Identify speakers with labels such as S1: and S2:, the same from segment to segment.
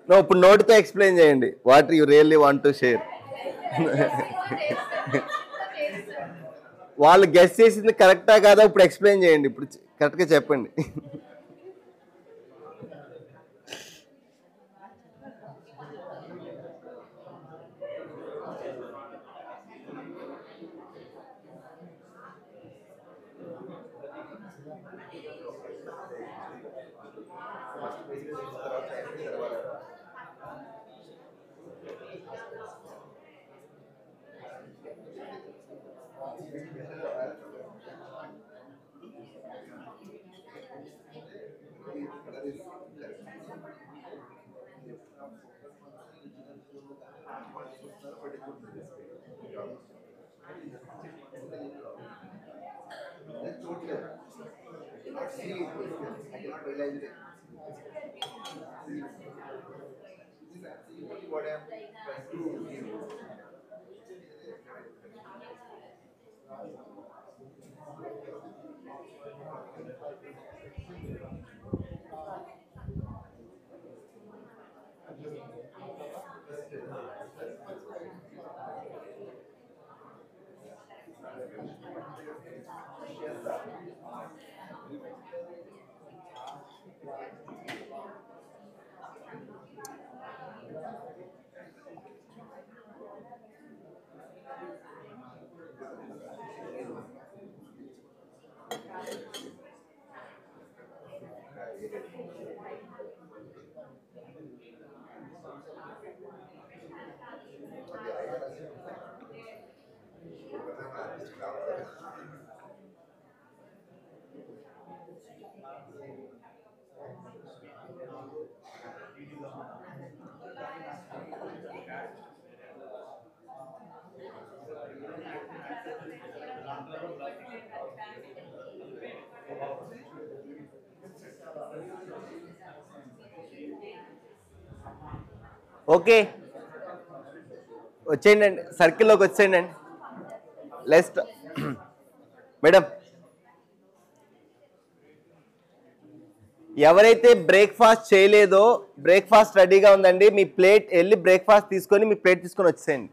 S1: No ఇప్పుడు నోటితో explain చేయండి what you really want to share. వాళ్ళు గెస్ చేసింది కరెక్టా కాదా ఇప్పుడు ఎక్స్ప్లెయిన్ చేయండి, ఇప్పుడు కరెక్ట్గా చెప్పండి. ఓకే వచ్చేయండి అండి, సర్కిల్లోకి వచ్చేయండి అండి. లెస్ట్ మేడం, ఎవరైతే బ్రేక్ఫాస్ట్ చేయలేదో బ్రేక్ఫాస్ట్ రెడీగా ఉందండి, మీ ప్లేట్ వెళ్ళి బ్రేక్ఫాస్ట్ తీసుకొని మీ ప్లేట్ తీసుకొని వచ్చేయండి.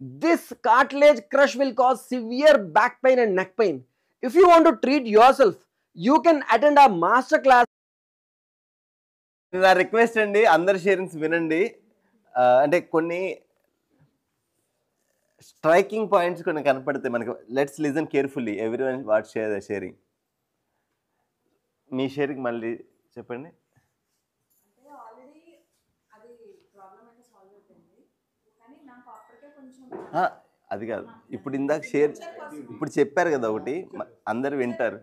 S2: This cartilage crush will cause severe back pain and neck pain. If you want to treat yourself, you can attend a master class.
S1: నా రిక్వెస్ట్ అండి, అందరు షేరింగ్స్ వినండి. అంటే కొన్ని స్ట్రైకింగ్ పాయింట్స్ కొన్ని కనపడతాయి మనకి. Let's listen carefully every one what sharing. Me sharing మళ్ళీ చెప్పండి. అది కాదు, ఇప్పుడు ఇందాక షేర్ ఇప్పుడు చెప్పారు కదా ఒకటి, అందరు వింటారు.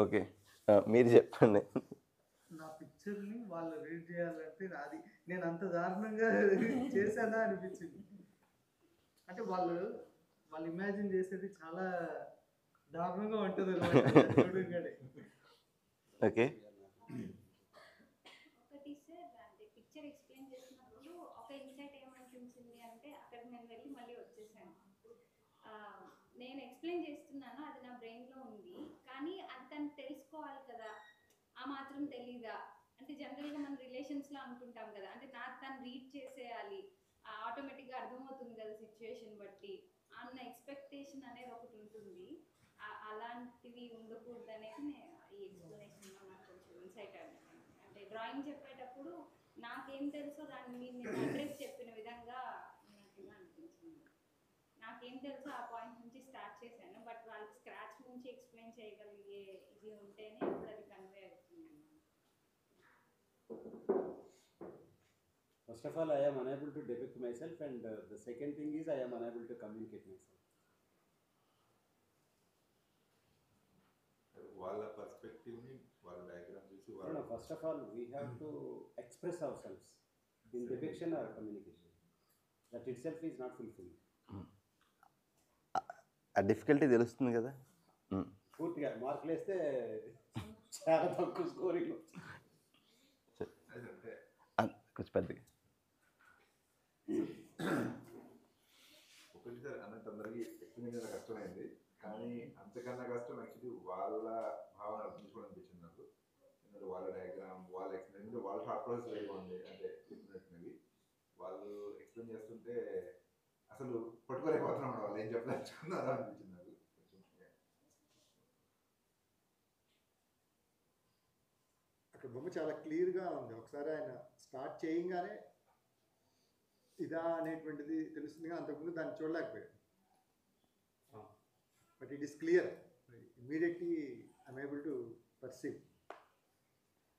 S1: ఓకే, మీరు చెప్పండి.
S3: నా పిక్చర్ని వాళ్ళు రీడ్ చేయాలంటే అది నేను అంత దారుణంగా చేశానా అనిపించింది. అంటే వాళ్ళు ఇమాజిన్ చేసేది చాలా దారుణంగా ఉంటుంది చూడగానే.
S1: ఓకే,
S4: ఒకటి సార్, అంటే పిక్చర్ ఎక్స్ప్లెయిన్ చేసినప్పుడు ఒక ఇన్సైట్ ఏమనిపించింది అంటే అక్కడికి నేను వెళ్ళి మళ్ళీ వచ్చేసాను. నేను ఎక్స్ప్లెయిన్ చేస్తున్నాను, అది నా బ్రెయిన్లో ఉంది, కానీ అది తను తెలుసుకోవాలి కదా, ఆ మాత్రం తెలీదా అంటే జనరల్గా మనం రిలేషన్స్లో అనుకుంటాం కదా, అంటే నాకు తను రీడ్ చేసేయాలి, ఆటోమేటిక్గా అర్థమవుతుంది కదా సిచ్యువేషన్ బట్టి అన్న ఎక్స్పెక్టేషన్ అనేది ఒకటి ఉంటుంది. అలాంటివి ఉండకూడదు అనేది ఈ ఎక్స్ప్లెనేషన్లో నాకు కొంచెం ఇన్సైట్ అనిపించింది. అంటే డ్రాయింగ్ చెప్పేటప్పుడు నాకేం తెలుసో దాన్ని నేను అడ్రస్ చెప్పిన విధంగా నాకు అనిపించింది. నాకేం తెలుసో ఆ పాయింట్ నుంచి స్టార్ట్ చేశాను, బట్ వాళ్ళకి స్క్రాచ్ నుంచి ఎక్స్ప్లెయిన్ చేయగలిగే ఇది ఉంటేనే ఇప్పుడు అది కన్వే అవుతుంది.
S5: First of all, I am unable to depict myself, and the second thing is I am unable to communicate myself.
S6: వాళ్ళ పర్స్పెక్టివ్ని వాళ్ళ డయాగ్రామ్ చూసి
S5: No, first of all, we have to express ourselves in depiction or communication. That itself is not fulfilled.
S1: ఆ difficulty తెలుస్తుంది కదా.
S5: పూర్తిగా మార్కులు వేస్తే చాలా తక్కువ స్కోరింగ్.
S1: కొంచెం పెద్దగా
S6: ఒకటి సార్ అన్నట్టు అందరికీ ఎక్స్ప్లెయిన్ చేయడం కష్టమైంది, కానీ అంతకన్నా కష్టం యాక్చువల్లీ వాళ్ళ భావన అర్థం చేసుకోవడం అనిపించింది నాకు. ఎందుకంటే వాళ్ళ డయాగ్రామ్, వాళ్ళ ఎక్స్ప్లెయిన్, వాళ్ళ థాట్ ప్రాసెస్ వేరుగా ఉంది. అంటే చెప్పినట్టున్నవి వాళ్ళు ఎక్స్ప్లెయిన్ చేస్తుంటే అసలు పట్టుకోలేకపోతున్నాం వాళ్ళు ఏం చెప్పలేచుకున్నారో అనిపించింది నాకు.
S3: అక్కడ బొమ్మ చాలా క్లియర్గా ఉంది. ఒకసారి ఆయన స్టార్ట్ చేయగానే ఇదా అనేటువంటిది తెలుస్తుంది, కానీ అంతకుముందు దాన్ని చూడలేకపోయాడు. But it is clear, immediately I'm able to perceive.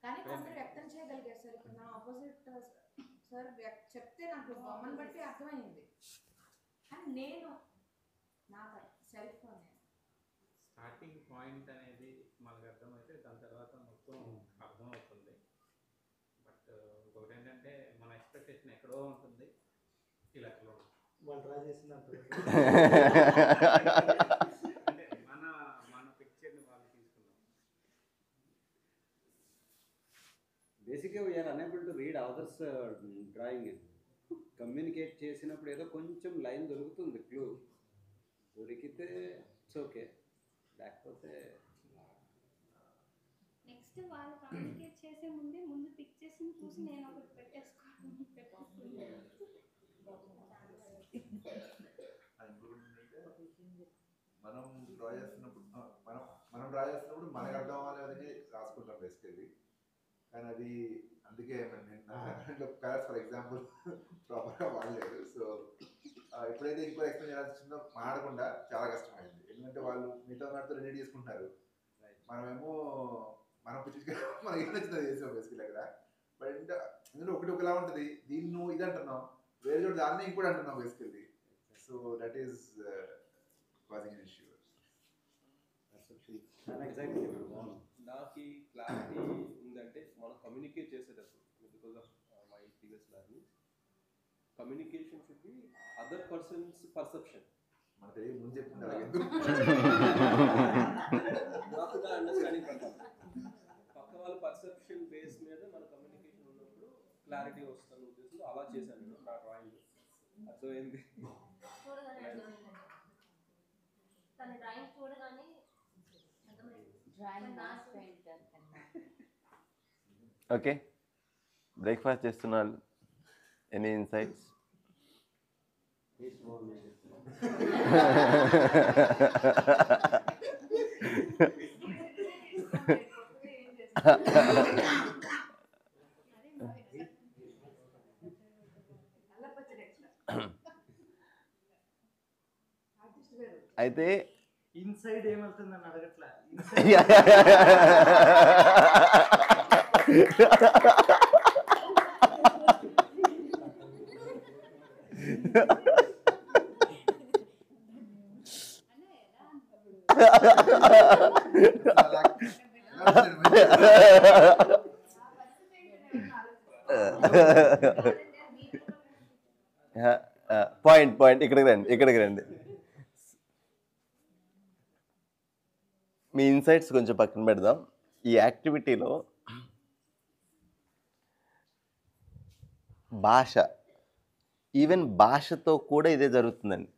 S7: కానీ కొందరు వ్యక్తం చేయగలిగారు సార్. ఇప్పుడు నా ఆపోజిట్ సార్ చెప్తే నాకు బొమ్మను బట్టి అర్థమైంది, కానీ నేను నాకు సెల్ఫ్
S8: స్టార్టింగ్ పాయింట్ అనేది మనకు అర్థమైతే దాని తర్వాత మొత్తం అర్థమవుతుంది. బట్ ఇంకొకటి ఏంటంటే మన ఎక్స్పెక్టేషన్ ఎక్కడో ఉంటుంది, ఇలా ఎక్కడో
S3: వాళ్ళు డ్రా చేసినంత
S8: అంటే మన పిక్చర్ని వాళ్ళు తీసుకున్నాం.
S5: బేసిక్గా we are unable to read others drawing. Communicate చేసినప్పుడు ఏదో కొంచెం లైన్ దొరుకుతుంది, క్లూ దొరికితే ఇట్స్ ఓకే, లేకపోతే
S4: నెక్స్ట్ వాళ్ళు కమ్యూనికేట్ చేసే ముందు పిక్చర్స్ని చూసి నేను ఒకటి పెట్టేసుకోవాలి.
S6: మనం డ్రా చేస్తున్నప్పుడు మనకు అర్థం అవ్వాలని రాసుకుంటాం బేసికల్లీ, కానీ అది అందుకే కలర్స్ ఫర్ ఎగ్జాంపుల్ ప్రాపర్గా వాడలేదు. సో ఎప్పుడైతే ఇంకో ఎక్స్ప్లెయిన్ చేయాల్సిందో మాడకుండా చాలా కష్టమైంది. ఎందుకంటే వాళ్ళు మిగతా వాటితో రిలేట్ చేసుకుంటున్నారు, మనమేమో మనం మనకి ఏం నచ్చిందో చేసాం బేసికల్ అక్కడ. బట్ ఎందుకంటే ఒకలా ఉంటుంది, దీన్ని నువ్వు ఇది అంటున్నాం, వేరే చోట దాన్ని ఇంకోటి అంటున్నాం basically. So that is causing an issue.
S9: నాకు క్లారిటీ ఉందంటే మనం కమ్యూనికేట్ చేసేటప్పుడు, because of my previous learning, communication should be other persons perception.
S6: మన తెలియదు ముందు చెప్తుంది
S9: అండర్స్టాండింగ్ ప్రకారం పక్క వాళ్ళ పర్సెప్షన్ బేస్ మీద మన కమ్యూనికేషన్ ఉన్నప్పుడు క్లారిటీ వస్తున్న ఉద్దేశంతో అలా చేశాను నేను నా డ్రాయింగ్. అర్థమైంది.
S7: తన డ్రాయింగ్ చూడగానే
S1: ఓకే, బ్రేక్ఫాస్ట్ చేస్తున్నారు, ఎనీ ఇన్సైట్స్? అయితే
S10: ఇన్సైడ్ ఏమవుతుందని అడగట్లా.
S1: పాయింట్ ఇక్కడికి రండి. మీ ఇన్సైట్స్ కొంచెం పక్కన పెడదాం. ఈ యాక్టివిటీలో భాష, ఈవెన్ భాషతో కూడా ఇదే జరుగుతుందండి.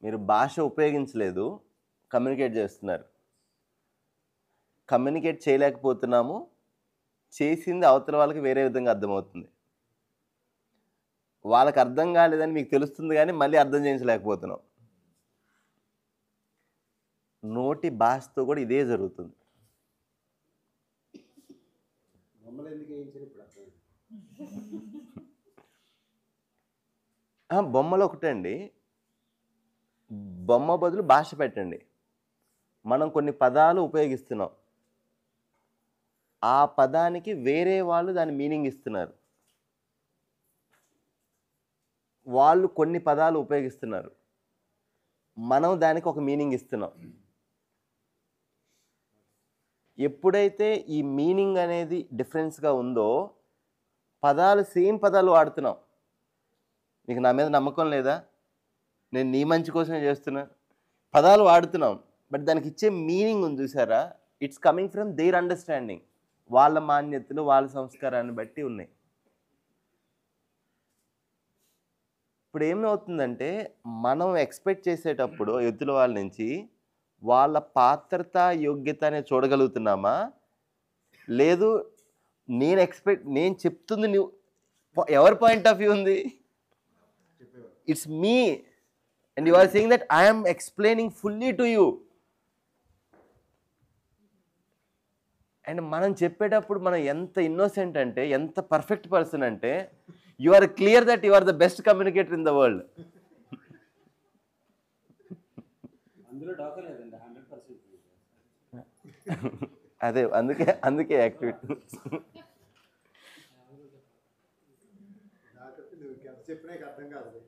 S1: మీరు భాష ఉపయోగించలేదు, కమ్యూనికేట్ చేస్తున్నారు. కమ్యూనికేట్ చేయలేకపోతున్నాము, చేసింది అవతల వాళ్ళకి వేరే విధంగా అర్థమవుతుంది. వాళ్ళకి అర్థం కాలేదని మీకు తెలుస్తుంది కానీ మళ్ళీ అర్థం చేయించలేకపోతున్నాం. నోటి భాషతో కూడా ఇదే జరుగుతుంది. బొమ్మలు ఒకటే అండి, బొమ్మ బదులు భాష పెట్టండి. మనం కొన్ని పదాలు ఉపయోగిస్తున్నాం, ఆ పదానికి వేరే వాళ్ళు దాని మీనింగ్ ఇస్తున్నారు. వాళ్ళు కొన్ని పదాలు ఉపయోగిస్తున్నారు, మనం దానికి ఒక మీనింగ్ ఇస్తున్నాం. ఎప్పుడైతే ఈ మీనింగ్ అనేది డిఫరెన్స్గా ఉందో, పదాలు సేమ్ పదాలు వాడుతున్నాం. మీకు నా మీద నమ్మకం లేదా? నేను నీ మంచి కోసమే చేస్తున్నా. పదాలు వాడుతున్నాం, బట్ దానికి ఇచ్చే మీనింగ్ ఉంది చూసారా, it's coming from their understanding. వాళ్ళ మాన్యతలు, వాళ్ళ సంస్కారాన్ని బట్టి ఉన్నాయి. ఇప్పుడు ఏమవుతుందంటే, మనం ఎక్స్పెక్ట్ చేసేటప్పుడు ఎదుటి వాళ్ళ నుంచి వాళ్ళ పాత్రత, యోగ్యత అనేది చూడగలుగుతున్నామా? లేదు, నేను చెప్తుంది నువ్వు, ఎవరి పాయింట్ ఆఫ్ వ్యూ ఉంది? It's me, and you are saying that I am explaining fully to you. And మనం చెప్పేటప్పుడు మనం ఎంత ఇన్నోసెంట్ అంటే, ఎంత పర్ఫెక్ట్ పర్సన్ అంటే, you are clear that you are the best communicator in the world. అదే అందుకే యాక్టివిటీ.
S3: నువ్వు ఎంత చెప్పినా అర్థం కాదు,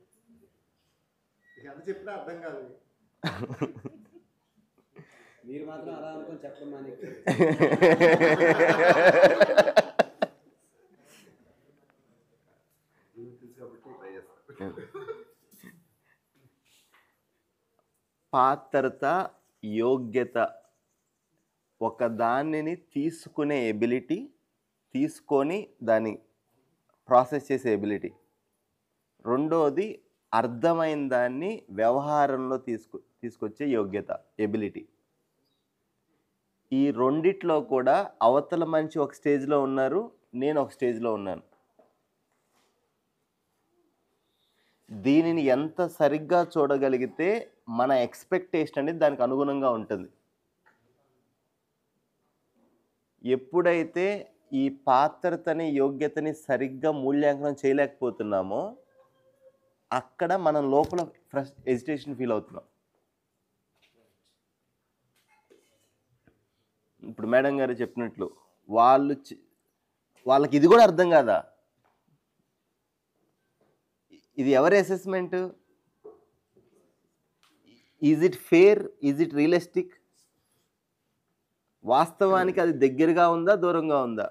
S3: ఎంత చెప్పినా అర్థం కాదు.
S5: మీరు మాత్రం అలా అనుకొని చెప్పడం మాని.
S1: పాత్రత, యోగ్యత, ఒక దానిని తీసుకునే ఎబిలిటీ, తీసుకొని దాన్ని ప్రాసెస్ చేసే ఎబిలిటీ. రెండోది అర్థమైన దాన్ని వ్యవహారంలో తీసుకొచ్చే యోగ్యత, ఎబిలిటీ. ఈ రెండిట్లో కూడా అవతల మనిషి ఒక స్టేజ్లో ఉన్నారు, నేను ఒక స్టేజ్లో ఉన్నాను. దీనిని ఎంత సరిగ్గా చూడగలిగితే మన ఎక్స్పెక్టేషన్ అనేది దానికి అనుగుణంగా ఉంటుంది. ఎప్పుడైతే ఈ పాత్రతని, యోగ్యతని సరిగ్గా మూల్యాంకనం చేయలేకపోతున్నామో, అక్కడ మనం లోపల హెజిటేషన్ ఫీల్ అవుతున్నాం. ఇప్పుడు మేడం గారు చెప్పినట్లు వాళ్ళకి ఇది కూడా అర్థం కాదా? ఇది ఎవరి assessment? Is it fair? Is it realistic? వాస్తవానికి అది దగ్గరగా ఉందా, దూరంగా ఉందా?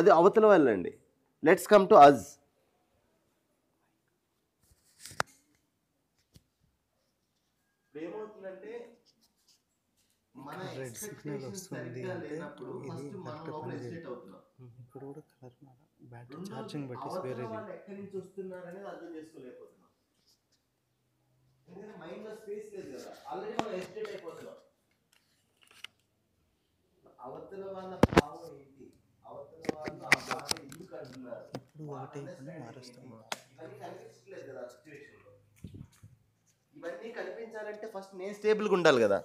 S1: అది అవతల వాళ్ళండి. Let's come to us. ఏమవుతుందంటే, మన ఎక్స్‌పెక్టేషన్స్ సరిగ్గా లేనప్పుడు ఫస్ట్ మనం లోపల హెసిటేట్ అవుతున్నాం.
S10: ఇక్కడ కూడా కలర్ బ్యాటరీ ఛార్జింగ్ బట్టి వేరే
S1: వాళ్ళు ఎక్కడి నుంచి వస్తున్నారు అనేది అర్థం చేసుకోలేకపోతున్నాం. ఎందుకంటే మైండ్లో స్పేస్ లేదు కదా, ఆల్రెడీ మనం హెసిటేట్ అయిపోతున్నాం. అవతల వాళ్ళ భావం ఏంటి, అవతల వాళ్ళు ఆ మాట ఎందుకు అంటున్నారు,
S10: ఇప్పుడు ఒకటే పని మారుస్తాం.
S1: ఇవన్నీ కనిపించట్లేదు కదా ఆ సిచ్యువేషన్లో. ఇవన్నీ కనిపించాలంటే ఫస్ట్ నేను స్టేబుల్గా ఉండాలి కదా.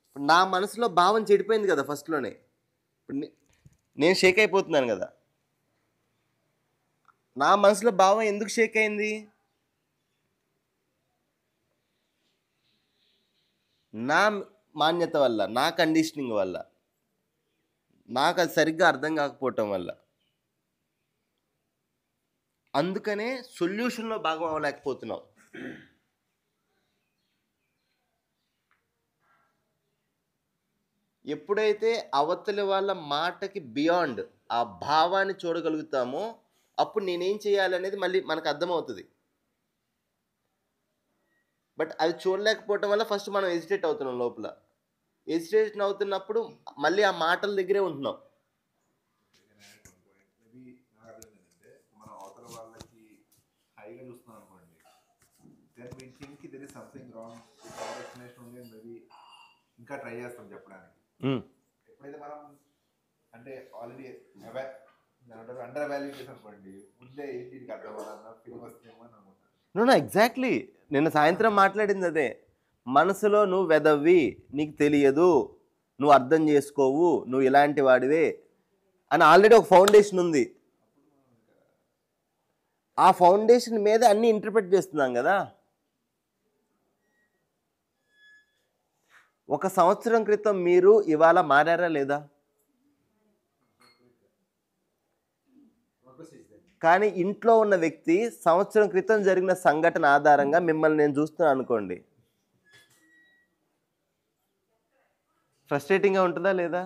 S1: ఇప్పుడు నా మనసులో భావం చెడిపోయింది కదా ఫస్ట్లోనే. ఇప్పుడు నేను షేక్ అయిపోతున్నాను కదా. నా మనసులో భావం ఎందుకు షేక్ అయింది? నా మాన్యత వల్ల, నా కండిషనింగ్ వల్ల, నాకు అది సరిగ్గా అర్థం కాకపోవటం వల్ల. అందుకనే సొల్యూషన్లో భాగం అవ్వలేకపోతున్నాం. ఎప్పుడైతే అవతలి వాళ్ళ మాటకి బియాండ్ ఆ భావాన్ని చూడగలుగుతామో అప్పుడు నేనేం చేయాలనేది మళ్ళీ మనకు అర్థమవుతుంది. బట్ అది చూడలేకపోవటం వల్ల ఫస్ట్ మనం హెజిటేట్ అవుతున్నాం. లోపల హెజిటేషన్ అవుతున్నప్పుడు మళ్ళీ ఆ మాటల దగ్గరే ఉంటున్నాం.
S6: మేబీ నాకు అర్థం ఏంటంటే మనం అవతల వాళ్ళకి హైగా చూస్తున్నాం అనుకోండి, then we think there is something wrong with our explanation ఉంది, మేబీ ఇంకా ట్రై చేస్తాం చెప్పడానికి. ఎప్పుడైతే మనం అంటే ఆల్రెడీ అండర్ వాల్యూ చేసి అనుకోండి, ముందే ఏంటి నీకు అర్థం అవ్వాలన్న ఫీలింగ్ వస్తుందేమో అని అనుకుంటాను.
S1: ఎగ్జాక్ట్లీ నిన్న సాయంత్రం మాట్లాడింది అదే. మనసులో నువ్వు వెదవ్వి, నీకు తెలియదు, నువ్వు అర్థం చేసుకోవు, నువ్వు ఇలాంటి వాడివే అని ఆల్రెడీ ఒక ఫౌండేషన్ ఉంది. ఆ ఫౌండేషన్ మీద అన్ని ఇంటర్ప్రిట్ చేస్తున్నాం కదా. 1 సంవత్సరం క్రితం మీరు ఇవాళ మారారా లేదా? కానీ ఇంట్లో ఉన్న వ్యక్తి సంవత్సరం క్రితం జరిగిన సంఘటన ఆధారంగా మిమ్మల్ని నేను చూస్తున్నాను అనుకోండి, ఫ్రస్ట్రేటింగ్గా ఉంటుందా లేదా?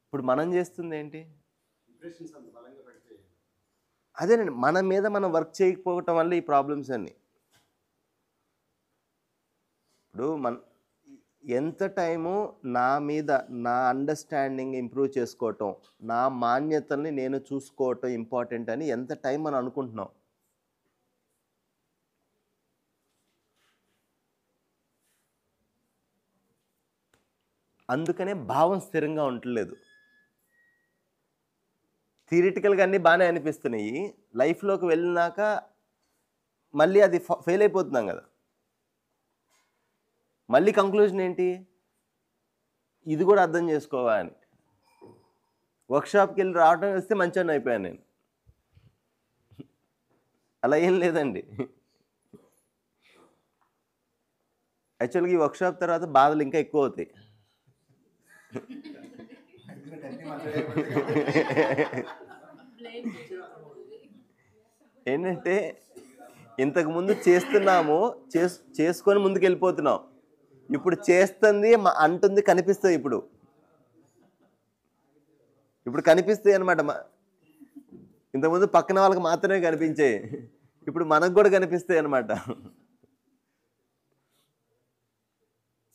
S1: ఇప్పుడు మనం చేస్తుంది ఏంటి? అదేనండి, మన మీద మనం వర్క్ చేయకపోవటం వల్ల ఈ ప్రాబ్లమ్స్ అన్నీ. ఇప్పుడు ఎంత టైము నా మీద నా అండర్స్టాండింగ్ ఇంప్రూవ్ చేసుకోవటం, నా మాన్యతల్ని నేను చూసుకోవటం ఇంపార్టెంట్ అని ఎంత టైం మనం అనుకుంటున్నాం. అందుకనే భావం స్థిరంగా ఉండలేదు. థియరిటికల్గా అన్నీ బాగానే అనిపిస్తున్నాయి, లైఫ్లోకి వెళ్ళినాక మళ్ళీ అది ఫెయిల్ అయిపోతున్నాం కదా. మళ్ళీ కంక్లూజన్ ఏంటి? ఇది కూడా అర్థం చేసుకోవాలి. వర్క్షాప్కి వెళ్ళి రావడం వస్తే మంచిగా అయిపోయాను నేను. అలా ఏం లేదండి. యాక్చువల్గా ఈ వర్క్షాప్ తర్వాత బాధలు ఇంకా ఎక్కువ అవుతాయి. ఏంటంటే ఇంతకుముందు చేస్తున్నాము, చేసుకొని ముందుకు వెళ్ళిపోతున్నాం. ఇప్పుడు చేస్తుంది అంటుంది కనిపిస్తుంది. ఇప్పుడు కనిపిస్తాయి అనమాట. ఇంతకుముందు పక్కన వాళ్ళకి మాత్రమే కనిపించాయి, ఇప్పుడు మనకు కూడా కనిపిస్తాయి అనమాట.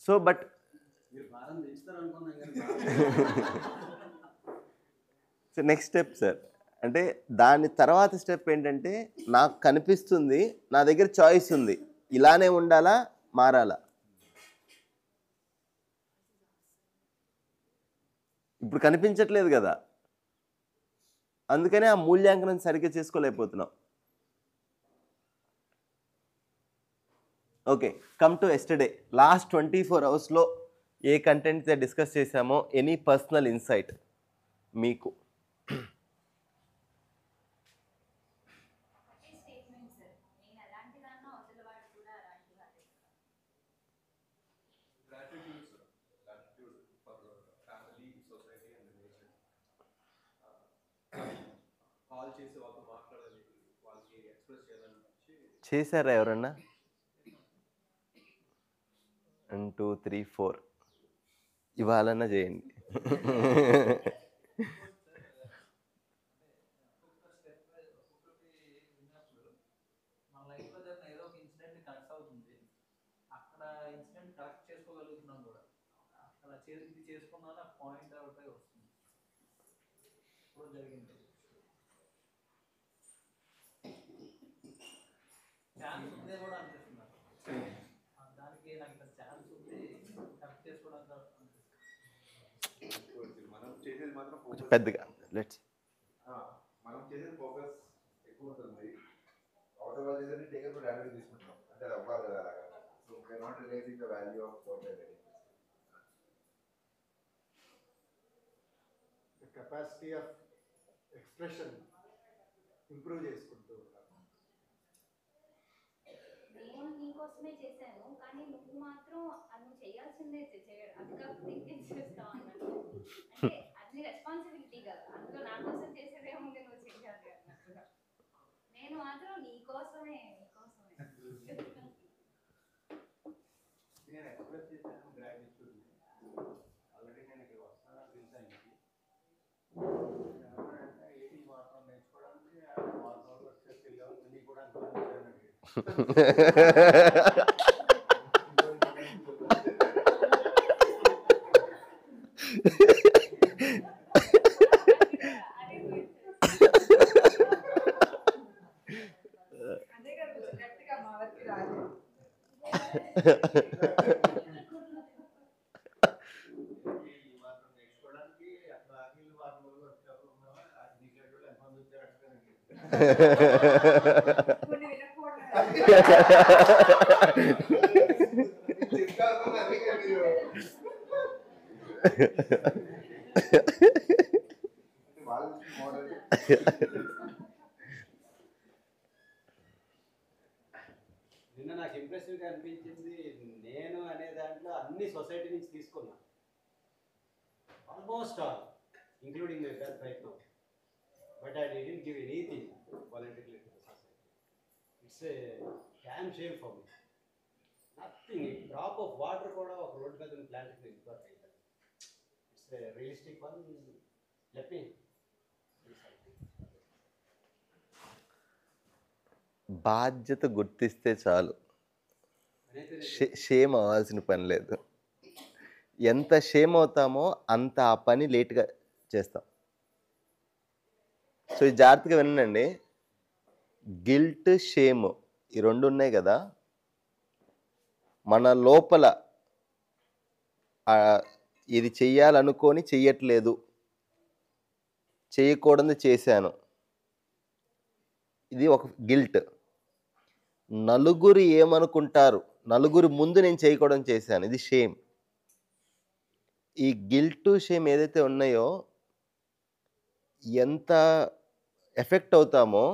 S1: So but so next step sir, అంటే దాని తర్వాత స్టెప్ ఏంటంటే నాకు కనిపిస్తుంది, నా దగ్గర చాయిస్ ఉంది, ఇలానే ఉండాలా మారాలా. ఇప్పుడు కనిపించట్లేదు కదా, అందుకనే ఆ మూల్యాంకనం సరిగ్గా చేసుకోలేకపోతున్నాం. Okay, come to yesterday. Last 24 అవర్స్లో ఏ కంటెంట్ డిస్కస్ చేశామో, ఎనీ పర్సనల్ ఇన్సైట్ మీకు? చేశారా ఎవరన్నా? 1 2 3 4 ఇవాళన్నా చేయండి.
S11: ఛాన్స్ ఉందే కూడా అనిపిస్తున్నారు. దానికి నాకు ఛాన్స్ ఉంది
S6: చేసేది మాత్రం
S1: కొంచెం
S6: ఫోకస్
S1: పెద్దగా లెట్స్
S6: మనం చేసేది ఫోకస్ ఎక్కువ ఉంటుంది. అవతల వాళ్ళు చేసేది టేకర్ కూడా యాడ్ తీసుకుంటాం అంటే అది అవ్వాలి కదా అలాగా. So we are not realising the value of what we are doing.
S3: The capacity of expression improve చేసుకుంటూ ఉంటాం.
S4: నేను నీకోసమే చేశాను, కానీ నువ్వు మాత్రం నువ్వు చేయాల్సిందే చేయడం, అది కాకపోతే ఇంకేం చేస్తావు అన్నట్టు. అంటే అది రెస్పాన్సిబిలిటీ కదా, అందులో నా కోసం చేసేదేముంది, నువ్వు చేయాలి అన్నట్టుగా. నేను మాత్రం నీకోసమే
S5: నేను ఎక్స్ప్రెస్ చేశాను గ్రాటిట్యూడ్. ఆల్రెడీ నేను ఇక్కడ వస్తాను తెలుసా ఇంటికి. ఏమంటే ఏంటి మాత్రం నేర్చుకోవడానికి వారం రోజులు వచ్చేసి వెళ్ళాము కూడా అనుకున్నాను.
S7: అదే కదా గట్టిగా మా వరకు రాలేదు.
S5: ఈ మాత్రం నేర్చుకోవడానికి అట్లా ఆగిల్ వారం రోజులు వచ్చినప్పుడు ఉన్నావా నీకు ఎంతమంది వచ్చారు
S7: కొన్ని వినకపోవడం
S5: నిన్న నాకు ఇంప్రెసివ్గా అనిపించింది. నేను అనే దాంట్లో అన్ని సొసైటీ నుంచి తీసుకున్నా, almost all including my self right now, but I didn't give anything voluntarily to the society. It's a dam shame for me. Nothing, drop of water కూడా ఒక రోడ్ మీద ఉన్న ప్లాంట్కి ఇంపార్ట్ అవుతుంది. It's a realistic one. Let me
S1: బాధ్యత గుర్తిస్తే చాలు, shame అవ్వాల్సిన పని లేదు. ఎంత షేమ్ అవుతామో అంత ఆ పని లేట్గా చేస్తాం. సో ఈ జాగ్రత్తగా వినండి, గిల్ట్ షేమ్ ఈ రెండు ఉన్నాయి కదా, మన లోపల ఇది చెయ్యాలనుకొని చెయ్యట్లేదు, చేయకూడదు చేశాను, ఇది ఒక గిల్ట్. నలుగురు ఏమనుకుంటారు, నలుగురు ముందు నేను చేయకూడదు చేశాను, ఇది షేమ్. ఈ గిల్ట్ షేమ్ ఏదైతే ఉన్నాయో ఎంత ఎఫెక్ట్ అవుతామో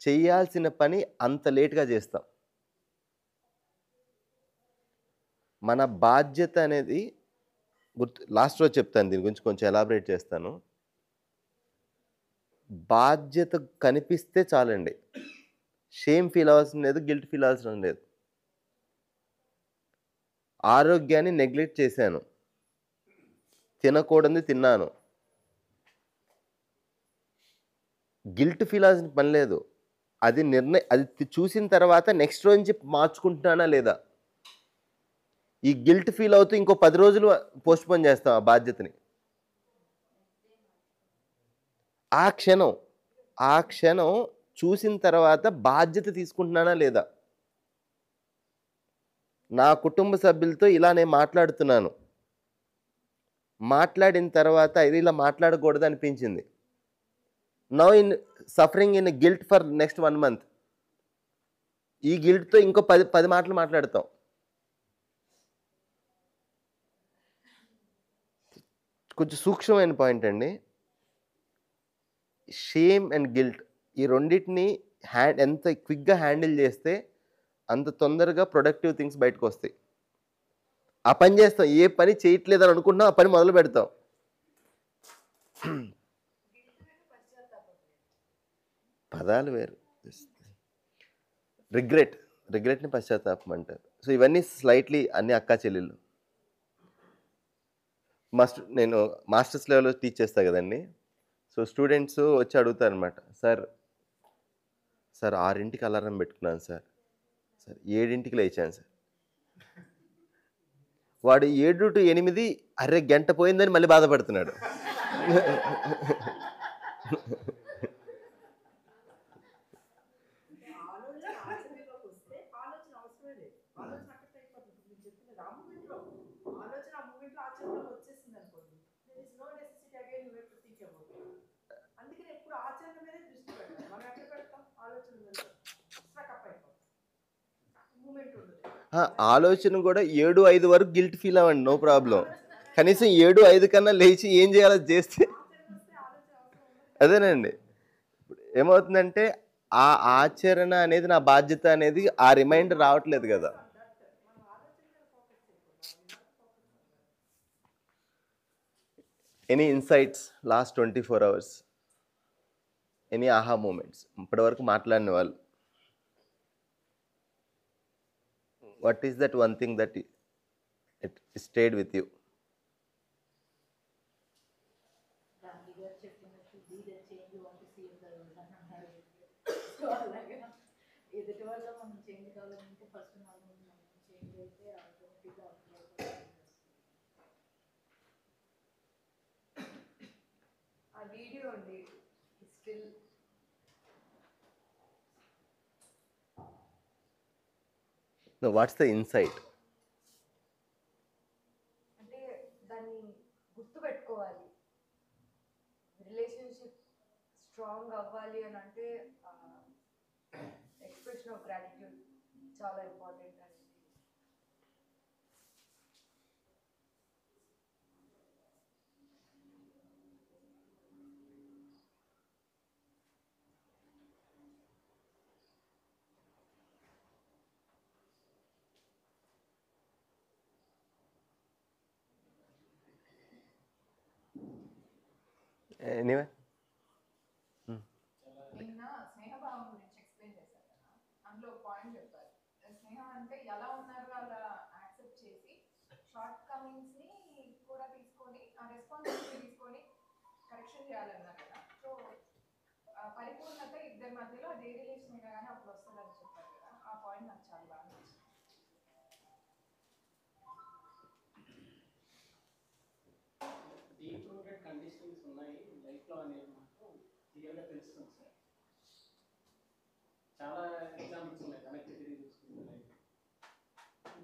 S1: చేయాల్సిన పని అంత లేట్గా చేస్తాం. మన బాధ్యత అనేది లాస్ట్ రోజు చెప్తాను, దీని గురించి కొంచెం ఎలాబరేట్ చేస్తాను. బాధ్యత కనిపిస్తే చాలండి, షేమ్ ఫీల్ అవ్వాల్సిన లేదు, గిల్ట్ ఫీల్ అవ్వాల్సిన లేదు. ఆరోగ్యాన్ని నెగ్లెక్ట్ చేశాను, తినకూడదు తిన్నాను, గిల్ట్ ఫీల్ అవ్వాల్సిన పని లేదు. అది అది చూసిన తర్వాత నెక్స్ట్ రోజు నుంచి మార్చుకుంటున్నానా లేదా. ఈ గిల్ట్ ఫీల్ అవుతూ ఇంకో 10 రోజులు పోస్ట్పోన్ చేస్తాం ఆ బాధ్యతని. ఆ క్షణం చూసిన తర్వాత బాధ్యత తీసుకుంటున్నానా లేదా. నా కుటుంబ సభ్యులతో ఇలా నేను మాట్లాడుతున్నాను, మాట్లాడిన తర్వాత ఇది ఇలా మాట్లాడకూడదు అనిపించింది. Now in suffering in guilt for next 1 month. ఈ గిల్ట్తో ఇంకో 10 మాటలు మాట్లాడతాం. కొంచెం సూక్ష్మమైన పాయింట్ అండి. షేమ్ అండ్ గిల్ట్ ఈ రెండింటిని ఎంత క్విక్గా హ్యాండిల్ చేస్తే అంత తొందరగా ప్రొడక్టివ్ థింగ్స్ బయటకు వస్తాయి. ఆ పని చేస్తాం, ఏ పని చేయట్లేదని అనుకుంటున్నాం ఆ పని మొదలు పెడతాం. పదాలు వేరు. రిగ్రెట్ని పశ్చాత్తాపం అంటారు. సో ఇవన్నీ స్లైట్లీ అన్ని అక్కా చెల్లెళ్ళు. నేను మాస్టర్స్ లెవెల్లో టీచ్ చేస్తా కదండి. సో స్టూడెంట్స్ వచ్చి అడుగుతారనమాట, సార్ 6ంటికి అలారం పెట్టుకున్నాను సార్ 7ంటికి లేచాను సార్. వాడు 7 to 8 అరే గంట పోయిందని మళ్ళీ బాధపడుతున్నాడు. ఆలోచన కూడా 7-5 వరకు గిల్ట్ ఫీల్ అవ్వండి, నో ప్రాబ్లం. కనీసం 7-5 కన్నా లేచి ఏం చేయాలో అది చేస్తే అదేనండి. ఇప్పుడు ఏమవుతుందంటే ఆ ఆచరణ అనేది నా బాధ్యత అనేది ఆ రిమైండర్ రావట్లేదు కదా. Any insights last 24 hours, any aha moments ఇప్పటివరకు మాట్లాడిన వాళ్ళు? What is that one thing that it stayed with you?
S7: Gandhi గారు చెప్పినట్టు be the change you want to see in the world అని అన్నారు. సో అలాగే ఎదుటి వల్ల మనం చేంజ్ కావాలంటే ఫస్ట్ మనం చేంజ్ అయితే ఆటోమేటిక్గా ఆ వీడియో అండి స్టిల్
S1: వాట్స్ ద ఇన్సైట్?
S11: అంటే దాన్ని గుర్తుపెట్టుకోవాలి. రిలేషన్షిప్ స్ట్రాంగ్ అవ్వాలి అని అంటే ఎక్స్ప్రెషన్ ఆఫ్ గ్రాటిట్యూడ్ చాలా ఇంపార్టెంట్ అండి.
S1: ఎనీవే
S12: నిన్న స్నేహభావం గురించి ఎక్స్ప్లెయిన్ చేశారు కదా, అందులో పాయింట్ చెప్పారు. స్నేహం అంటే ఎలా ఉన్నారో అలా యాక్సెప్ట్ చేసి షార్ట్ కమింగ్స్ ని కూడా తీసుకొని ఆ రెస్పాన్సిబిలిటీ తీసుకొని కరెక్షన్ చేయాలన్నారు కదా. సో పరిపూర్ణత ఇద్దరి మధ్యలో అది ఏ రిలేషన్ అయినా కానీ అప్పుడు వస్తుందని చెప్పారు కదా. ఆ పాయింట్ నాకు చాలా బాగా నచ్చింది.
S8: డీప్ రూటెడ్ కండిషన్స్ ఉన్నాయి లైఫ్లో అనేది మాత్రం క్లియర్గా తెలుస్తుంది సార్. చాలా ఎగ్జాంపుల్స్ ఉన్నాయి వెనక్కి తిరిగి చూసుకుంటే లైఫ్.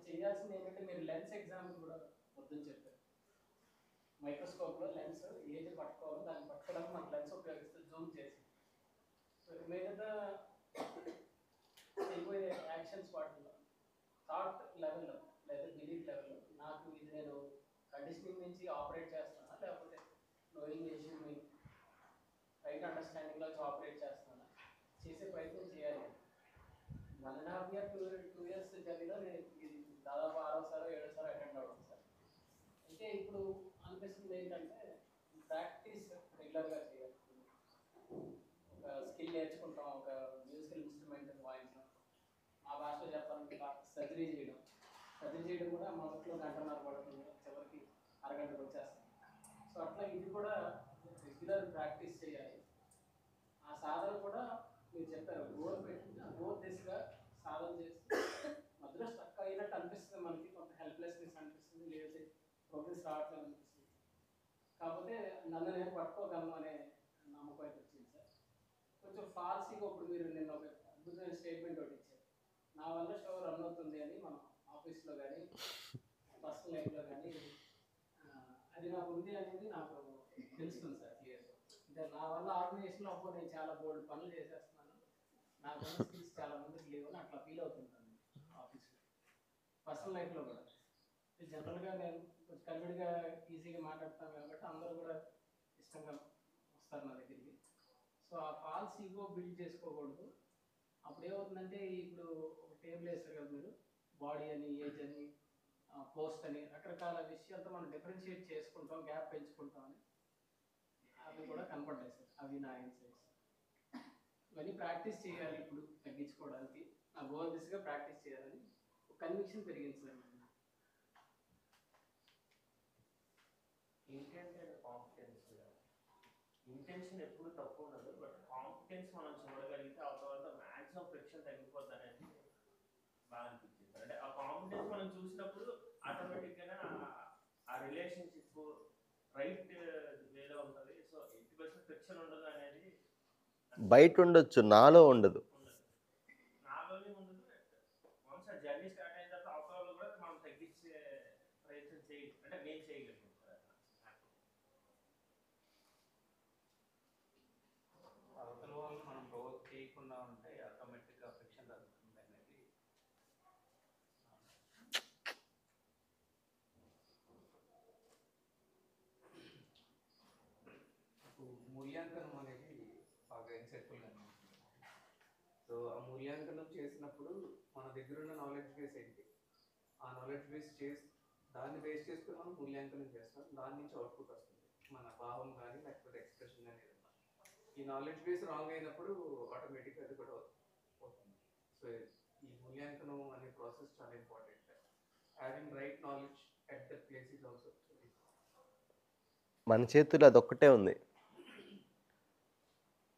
S8: చేయాల్సింది ఏంటంటే మీరు లెన్స్ ఎగ్జాంపుల్ కూడా వద్దని చెప్పారు. మైక్రోస్కోప్లో లెన్స్ ఏది పట్టుకోవాలో దాన్ని పట్టుకోవడానికి మనకు లెన్స్ ఉపయోగిస్తే జూమ్ చేసి, సో మిగతా అయిపోయే యాక్షన్స్ వాటిలో థాట్ లెవెల్లో లేదా బిలీఫ్ లెవెల్లో నాకు ఇది నేను కండిషనింగ్ నుంచి ఆపరేట్ చేస్తానా లేకపోతే నోయింగ్ చేసి రైట్ అండర్స్టాండింగ్లో ఆపరేట్ చేస్తానా చేసే ప్రయత్నం చేయాలి. 1.5 year 2 years జర్నీలో నేను ఇది దాదాపు 6వ సారో 7వ సారో అటెండ్ అవ్వడం సార్. అయితే ఇప్పుడు అనిపిస్తుంది ఏంటంటే ప్రాక్టీస్ రెగ్యులర్గా చేయాలి. ఒక స్కిల్ నేర్చుకుంటాం, ఒక మ్యూజికల్ ఇన్స్ట్రుమెంట్ వాయించడం, ఆ భాషలో చెప్పాలంటే సర్జరీ చేయడం కూడా మొదట్లో 1.5 పడుతుంది, చివరికి అరగంటకు వచ్చేస్తుంది. సో అట్లా ఇది కూడా రెగ్యులర్ ప్రాక్టీస్ చేయాలి. ఆ సాధన కూడా మీరు చెప్పారు గోల్ పెట్టుకుంటే ఆ గోల్ దిశగా సాధన చేస్తే మధ్యలో స్టక్ అయినట్టు అనిపిస్తుంది, మనకి కొంత హెల్ప్లెస్నెస్ అనిపిస్తుంది, లేకపోతే ప్రోగ్రెస్ రావట్లేదు అనిపిస్తుంది. కాకపోతే నన్ను నేను పట్టుకోగలను అనే నమ్మకం అయితే వచ్చింది సార్. కొంచెం ఫాల్సీగా ఇప్పుడు మీరు నిన్న ఒక అద్భుతమైన స్టేట్మెంట్ ఒకటి ఇచ్చారు, నా వల్ల షో రన్ అవుతుంది అని. మనం ఆఫీస్లో కానీ పర్సనల్ లైఫ్లో కానీ అది నాకు ఉంది అనేది నాకు తెలుస్తుంది సార్ క్లియర్గా. అంటే నా వల్ల ఆర్గనైజేషన్లో అప్పుడు నేను చాలా బోల్డ్ పనులు చేసేస్తున్నాను, నాకు ఉన్న స్కిల్స్ చాలా మందికి లేవు అని అట్లా ఫీల్ అవుతుంటాను ఆఫీస్లో. పర్సనల్ లైఫ్లో కూడా జనరల్గా నేను కొంచెం కన్విడ్గా ఈజీగా మాట్లాడతాను కాబట్టి అందరూ కూడా ఇష్టంగా వస్తారు నా దగ్గరికి. సో ఆ ఫాల్స్ ఈగో బిల్డ్ చేసుకోకూడదు. అప్పుడు ఏమవుతుందంటే ఇప్పుడు ఒక టేబుల్ వేస్తారు కదా మీరు, బాడీ అని, ఏజ్ అని, పోస్ట్ అని రకరకాల విషయాలతో మనం డిఫరెన్షియేట్ చేసుకుంటాం, గ్యాప్ పెంచుకుంటాం అని అవి కూడా కనపడ్డాయి సార్. అవి నా ఇన్సైట్స్. ఇవన్నీ ప్రాక్టీస్ చేయాలి ఇప్పుడు తగ్గించుకోవడానికి, ఆ గోల్ దిశగా ప్రాక్టీస్ చేయాలని ఒక కన్విక్షన్ పెరిగింది సార్.
S13: ఏంటంటే కాన్ఫిడెన్స్, ఇంటెన్షన్ ఎప్పుడు తప్పు ఉండదు, బట్ కాన్ఫిడెన్స్ మనం చూడగలిగితే ఆ తర్వాత మ్యాక్సిమం ఫ్రిక్షన్ తగ్గిపోద్ది అనేది బాగా అనిపించింది. అంటే ఆ కాన్ఫిడెన్స్ మనం చూసినప్పుడు ఆటోమేటిక్గా ఆ రిలేషన్షిప్ రైట్ వేలో ఉంటుంది. సో 80% ఫ్రిక్షన్ ఉండదు అనేది
S1: బయట ఉండొచ్చు, నాలో ఉండదు.
S13: నాలోనే ఉండదు. వన్స్ ఆ జర్నీ స్టార్ట్ అయిన తర్వాత అవతల కూడా మనం తగ్గించే ప్రయత్నం అంటే నేను చేయగలిగాను.
S8: అవతల వాళ్ళు మనం ప్రొవోక్ చేయకుండా ఉంటే ఆటోమేటిక్గా ఫ్రిక్షన్ తగ్గుతుంది అనేది
S14: ఇన్సైట్ఫుల్గా అనిపించింది. సో ఆ మూల్యాంకనం చేసినప్పుడు మన దగ్గర ఉన్న నాలెడ్జ్ బేస్ ఏంటి, ఆ నాలెడ్జ్ బేస్ దాన్ని బేస్ చేసుకుని మనం మూల్యాంకనం చేస్తాం. దాని నుంచి అవుట్పుట్ వస్తుంది, మన భావం కానీ లేకపోతే ఎక్స్ప్రెషన్ కానీ ఏదన్నా. ఈ నాలెడ్జ్ బేస్ రాంగ్ అయినప్పుడు ఆటోమేటిక్గా అది కూడా అవుతుంది. సో ఈ మూల్యాంకనం అనే ప్రాసెస్ చాలా important. Having right knowledge at that place is also.
S1: మన చేతుల్లో అదొక్కటే ఉంది.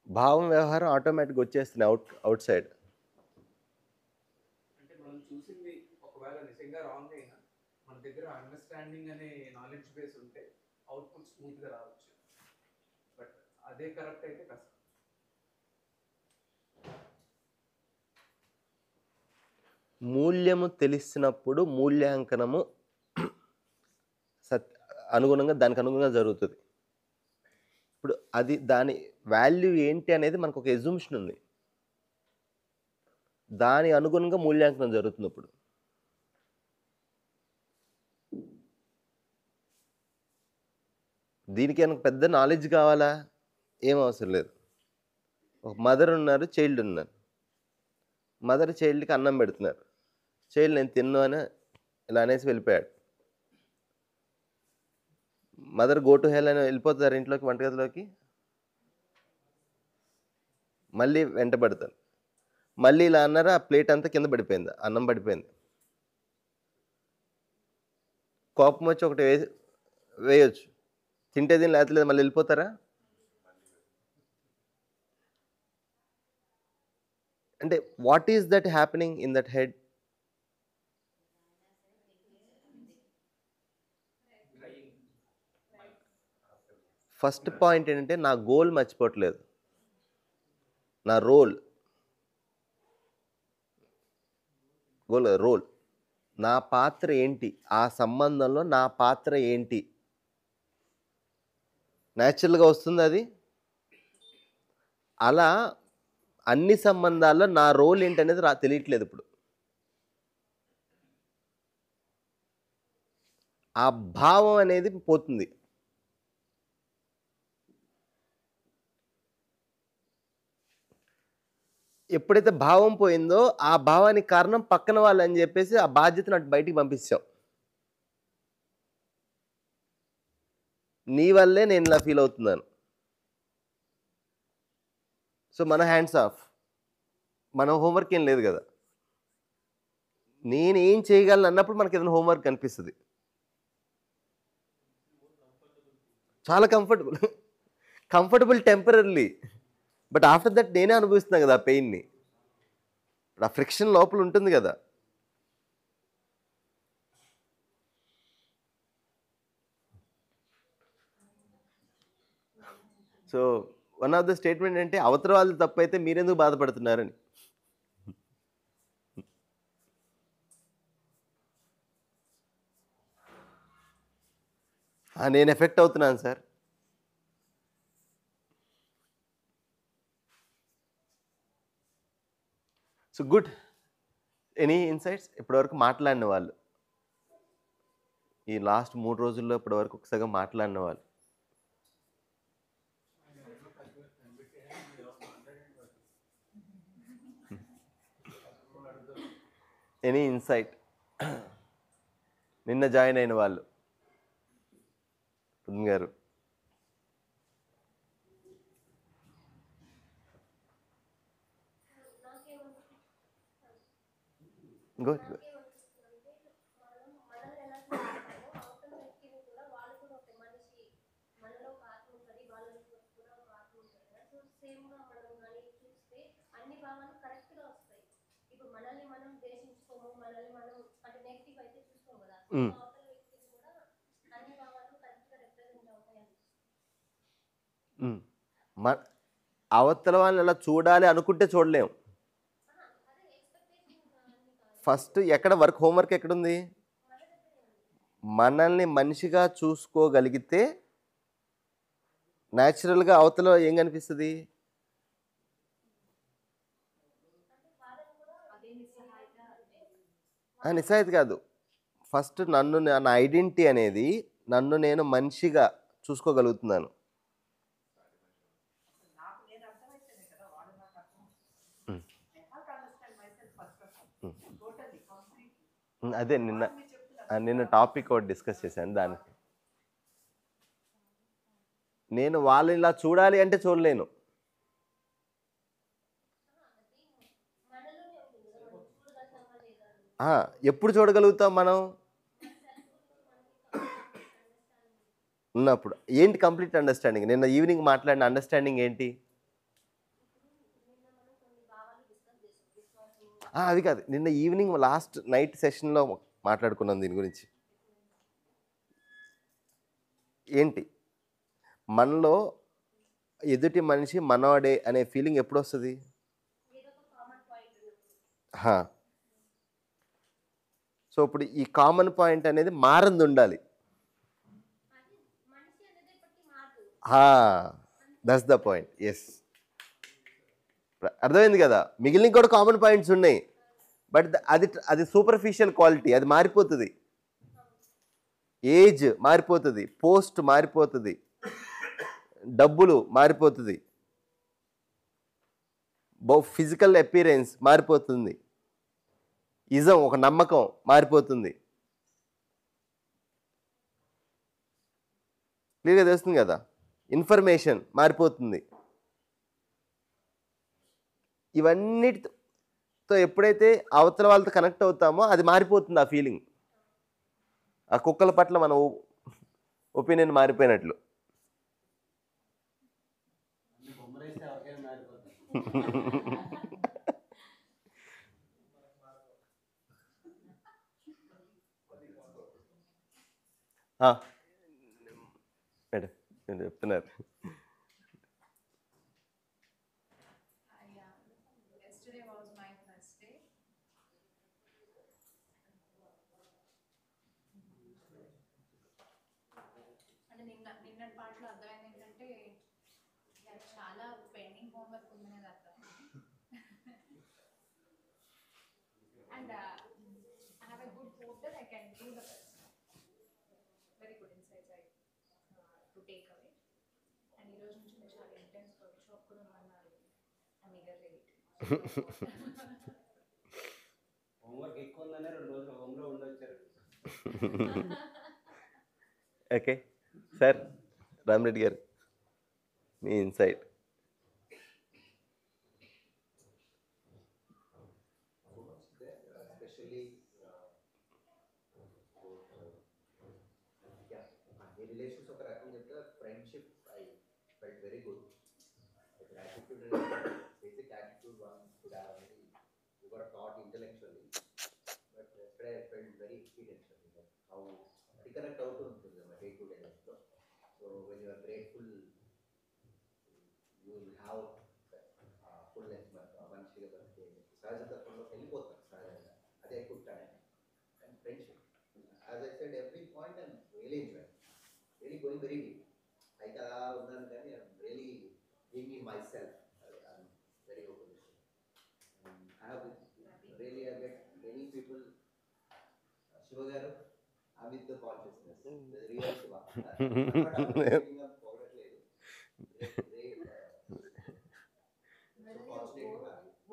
S1: భావం వ్యవహారం ఆటోమేటిక్గా వచ్చేస్తుంది అవుట్ సైడ్.
S14: అంటే మనం చూసింది ఒకవేళ నిజంగా రాంగ్ అయినా మన దగ్గర అండర్స్టాండింగ్ అనే నాలెడ్జ్ బేస్ ఉంటే అవుట్పుట్ స్మూత్గా రావచ్చు. బట్ అదే కరెక్ట్ అయితే కష్టం.
S1: మూల్యము తెలిసినప్పుడు మూల్యాంకనము అనుగుణంగా దానికి అనుగుణంగా జరుగుతుంది. ఇప్పుడు అది దాని వాల్యూ ఏంటి అనేది మనకు ఒక ఎజుమ్షన్ ఉంది, దాని అనుగుణంగా మూల్యాంకనం జరుగుతుంది. ఇప్పుడు దీనికి మనకు పెద్ద నాలెడ్జ్ కావాలా? ఏం అవసరం లేదు. ఒక మదర్ ఉన్నారు, చైల్డ్ ఉన్నారు. మదర్ చైల్డ్కి అన్నం పెడుతున్నారు. చైల్డ్ నేను తిన్ను అని ఇలా అనేసి వెళ్ళిపోయాడు. మదర్ గో టు హెల్ అని వెళ్ళిపోతారు ఇంట్లోకి, వంటగదిలోకి. మళ్ళీ వెంటబడతారు. మళ్ళీ ఇలా అన్నారు, ఆ ప్లేట్ అంతా కింద పడిపోయింది, అన్నం పడిపోయింది. కోపం వచ్చి ఒకటి వేయొచ్చు, తింటే దీని లేకపోతే మళ్ళీ వెళ్ళిపోతారా? అంటే what is that happening in that head? First point ఏంటంటే నా గోల్ మర్చిపోవట్లేదు, నా రోల్ నా పాత్ర ఏంటి, ఆ సంబంధంలో నా పాత్ర ఏంటి. న్యాచురల్గా వస్తుంది అది. అలా అన్ని సంబంధాల్లో నా రోల్ ఏంటి అనేది తెలియట్లేదు. ఇప్పుడు ఆ భావం అనేది పోతుంది. ఎప్పుడైతే భావం పోయిందో ఆ భావానికి కారణం పక్కన వాళ్ళు అని చెప్పేసి ఆ బాధ్యతను అటు బయటికి పంపించాం. నీ వల్లే నేను ఇలా ఫీల్ అవుతున్నాను. సో మన హ్యాండ్స్ ఆఫ్, మన హోంవర్క్ ఏం లేదు కదా. నేను ఏం చేయగలను అన్నప్పుడు మనకి ఏదైనా హోంవర్క్ అనిపిస్తుంది. చాలా comfortable temporary, but after that నేనే అనుభవిస్తున్నాను కదా ఆ పెయిన్ని. ఆ ఫ్రిక్షన్ లోపల ఉంటుంది కదా. So one of the statement అంటే అవతల వాళ్ళు తప్పు అయితే మీరెందుకు బాధపడుతున్నారని. నేను ఎఫెక్ట్ అవుతున్నాను sir. So good. Any insights? ఇప్పటివరకు మాట్లాడిన వాళ్ళు, ఈ లాస్ట్ 3 రోజుల్లో ఇప్పటివరకు ఒకసారిగా మాట్లాడిన వాళ్ళు, ఎనీ ఇన్సైట్? నిన్న జాయిన్ అయిన వాళ్ళు, పుదన్ గారు. Go. అవతల వాళ్ళని అలా చూడాలి అనుకుంటే చూడలేము. ఫస్ట్ ఎక్కడ హోంవర్క్ ఎక్కడుంది? మనల్ని మనిషిగా చూసుకోగలిగితే న్యాచురల్గా అవతల ఏం కనిపిస్తుంది? నిస్సాయితీ కాదు. ఫస్ట్ నా ఐడెంటిటీ అనేది నన్ను నేను మనిషిగా చూసుకోగలుగుతున్నాను. అదే నిన్న టాపిక్ ఒకటి డిస్కస్ చేశాను దానికి. నేను వాళ్ళని ఇలా చూడాలి అంటే చూడలేను. ఎప్పుడు చూడగలుగుతాం మనం? ఉన్నప్పుడు. ఏంటి కంప్లీట్ అండర్స్టాండింగ్? నిన్న ఈవినింగ్ మాట్లాడిన అండర్స్టాండింగ్ ఏంటి? అవి కాదు, నిన్న ఈవినింగ్ లాస్ట్ నైట్ సెషన్లో మాట్లాడుకున్నాం దీని గురించి. ఏంటి మనలో ఎదుటి మనిషి మనవాడే అనే ఫీలింగ్ ఎప్పుడు వస్తుంది? సో ఇప్పుడు ఈ కామన్ పాయింట్ అనేది మారంది ఉండాలి. That's the point. ఎస్, అర్థమైంది కదా. మిగిలిన కూడా కామన్ పాయింట్స్ ఉన్నాయి, బట్ అది సూపర్ఫిషియల్ క్వాలిటీ. అది మారిపోతుంది, ఏజ్ మారిపోతుంది, పోస్ట్ మారిపోతుంది, డబ్బులు మారిపోతుంది, ఫిజికల్ అపీరెన్స్ మారిపోతుంది, ఇజం ఒక నమ్మకం మారిపోతుంది. క్లియర్గా తెలుస్తుంది కదా. ఇన్ఫర్మేషన్ మారిపోతుంది. ఇవన్నిటితో ఎప్పుడైతే అవతల వాళ్ళతో కనెక్ట్ అవుతామో అది మారిపోతుంది ఆ ఫీలింగ్. ఆ కుక్కల పట్ల మన ఒపీనియన్ మారిపోయినట్లు. మేడం నేను చెప్తున్నారు.
S12: Yesterday was my first day. అంటే నిన్నటి పాటలో అర్థమైంది ఏంటంటే చాలా పెండింగ్ హోంవర్క్ ఉందనేది అర్థమైంది. And I have a good hope that I can do the best. Very good insights to take away. And ఈ రోజు నుంచి మీరు చాలా ఇంటెన్స్ వర్క్ షాప్ కూడా ఉన్నారు. I'm eagerly waiting.
S5: హోంవర్క్ ఎక్కువ ఉందనే 2 రోజులు హోమ్లో ఉండొచ్చారు.
S1: ఓకే సార్, రామరెడ్డి గారు మీ ఇన్సైట్.
S15: Especially ఈ రిలేషన్స్ ఒక రకం చెప్తే friendship I felt very good. Attitude basic attitude one should have already you got taught intellectually, but yesterday I felt very experientially like how reconnect అవుతూ ఉంటుంది మన డే టు డే లైఫ్లో. So when you are grateful you will have fullness. మనిషిగా బతికే సహజతత్వంలోకి వెళ్ళిపోతారు సహజంగా. అదే good time and friendship. As I said every point I'm really enjoy, really going very deep. అయితే అలా ఉన్నాను కానీ I'm really being in my self. I'm very open. I have really I get many people. Shiva garu, I'm with the consciousness, the real Shiva.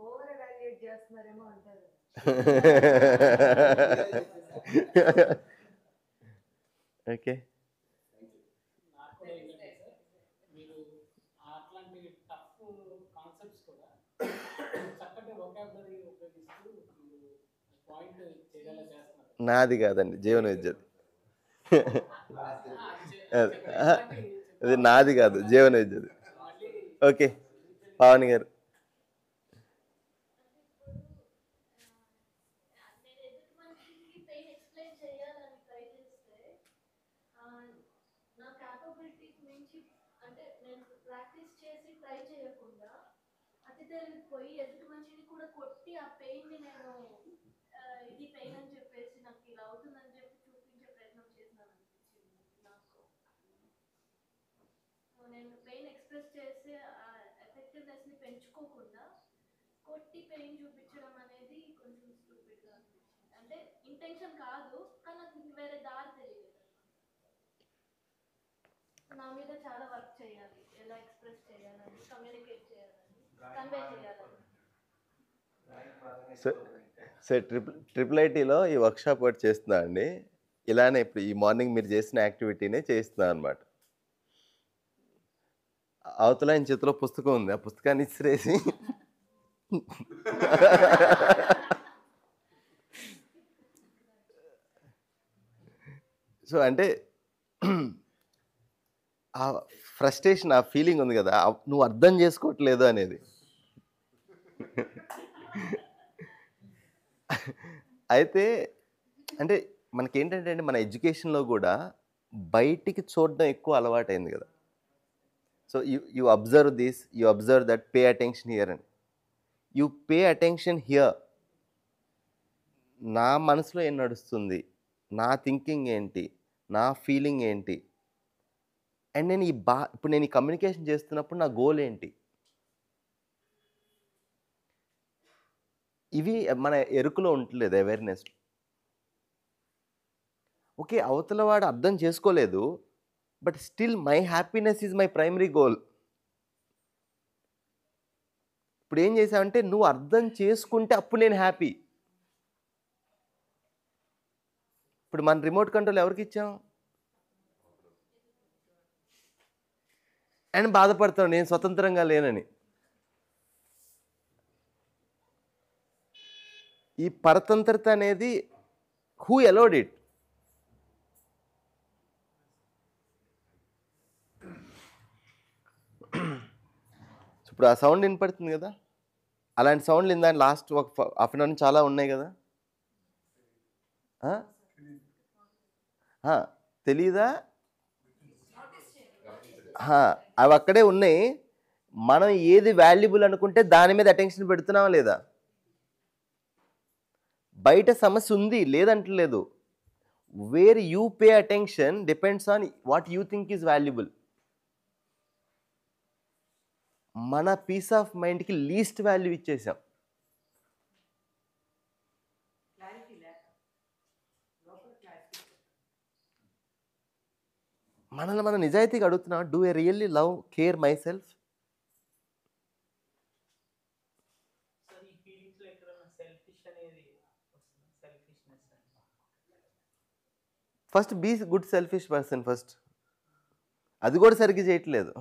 S11: Over evaluate చేస్తున్నారేమో అంటారు.
S1: Okay,
S16: నాకు కూడా ఏంటంటే sir, మీరు అట్లాంటి టఫ్ కాన్సెప్ట్స్ కూడా చక్కటి vocabulary ఉపయోగిస్తూ మీరు పాయింట్ చేయగల చేస్తున్నారు.
S1: నాది కాదండి, జీవన విద్యది. అది నాది కాదు, జీవన విద్యది. ఓకే పావని గారు.
S17: పోయి ఎదుటి మనిషిని కూడా కొట్టి ఆ పెయిన్ ని నేను ఇది పెయిన్ అని చెప్పేసి నాకు ఇలా అవుతుందని చెప్పి చూపించే ప్రయత్నం చేసినాను అనిపించింది నాకు. నేను పెయిన్ ఎక్స్ప్రెస్ చేసే ఎఫెక్టివ్నెస్ ని పెంచుకోకుండా కొట్టి పెయిన్ చూపించడం అనేది కొంచెం స్టూపిడ్ గా అనిపించింది. అంటే ఇంటెన్షన్ కాదు, కానీ నాకు వేరే దారి తెలియదు. నా మీద చాలా వర్క్ చేయాలి, ఎలా ఎక్స్ప్రెస్ చేయాలని, కమ్యూనికేట్ చేయాలని, కన్వే చేయాలని.
S1: సో ట్రిపుల్ ఐటీలో ఈ వర్క్షాప్ ఒకటి చేస్తున్నా అండి. ఇలానే ఇప్పుడు ఈ మార్నింగ్ మీరు చేసిన యాక్టివిటీనే చేస్తున్నా అనమాట. అవతల ఆయన చేతిలో పుస్తకం ఉంది, ఆ పుస్తకాన్ని ఇసిరేసి సో అంటే ఆ ఫ్రస్ట్రేషన్, ఆ ఫీలింగ్ ఉంది కదా, నువ్వు అర్థం చేసుకోవట్లేదు అనేది. అయితే అంటే మనకేంటంటే అండి, మన ఎడ్యుకేషన్లో కూడా బయటికి చూడడం ఎక్కువ అలవాటైంది కదా. So you observe this, you observe that, pay attention here అని. You pay attention here. నా మనసులో ఏం నడుస్తుంది, నా థింకింగ్ ఏంటి, నా ఫీలింగ్ ఏంటి, అండ్ నేను ఇప్పుడు నేను ఈ కమ్యూనికేషన్ చేస్తున్నప్పుడు నా గోల్ ఏంటి, ఇవి మన ఎరుకలో ఉండలేదు, అవేర్నెస్. ఓకే, అవతల వాడు అర్థం చేసుకోలేదు, but still my happiness is my primary goal. ఇప్పుడు ఏం చేసావంటే, నువ్వు అర్థం చేసుకుంటే అప్పుడు నేను హ్యాపీ. ఇప్పుడు మన రిమోట్ కంట్రోల్ ఎవరికి ఇచ్చాం? అండ్ బాధపడతాను నేను స్వతంత్రంగా లేనని. ఈ పరతంత్రత అనేది హూ అలౌడ్ ఇట్? ఇప్పుడు ఆ సౌండ్ వినపడుతుంది కదా, అలాంటి సౌండ్లు ఇందా లాస్ట్ ఒక హాఫ్ అన్ అవర్ నుంచి చాలా ఉన్నాయి కదా. తెలీదా? అవి అక్కడే ఉన్నాయి. మనం ఏది వాల్యుబుల్ అనుకుంటే దాని మీద అటెన్షన్ పెడుతున్నావా లేదా? బయట సమస్య ఉంది లేదంటలేదు. Where you pay attention depends on what you think is valuable. మన పీస్ ఆఫ్ మైండ్కి లీస్ట్ వాల్యూ ఇచ్చేసాం. మనల్ని మన నిజాయితీగా అడుగుతున్నాం, do I really love, care myself? First be good selfish person first. అది కూడా సరిగ్గా చేయట్లేదు.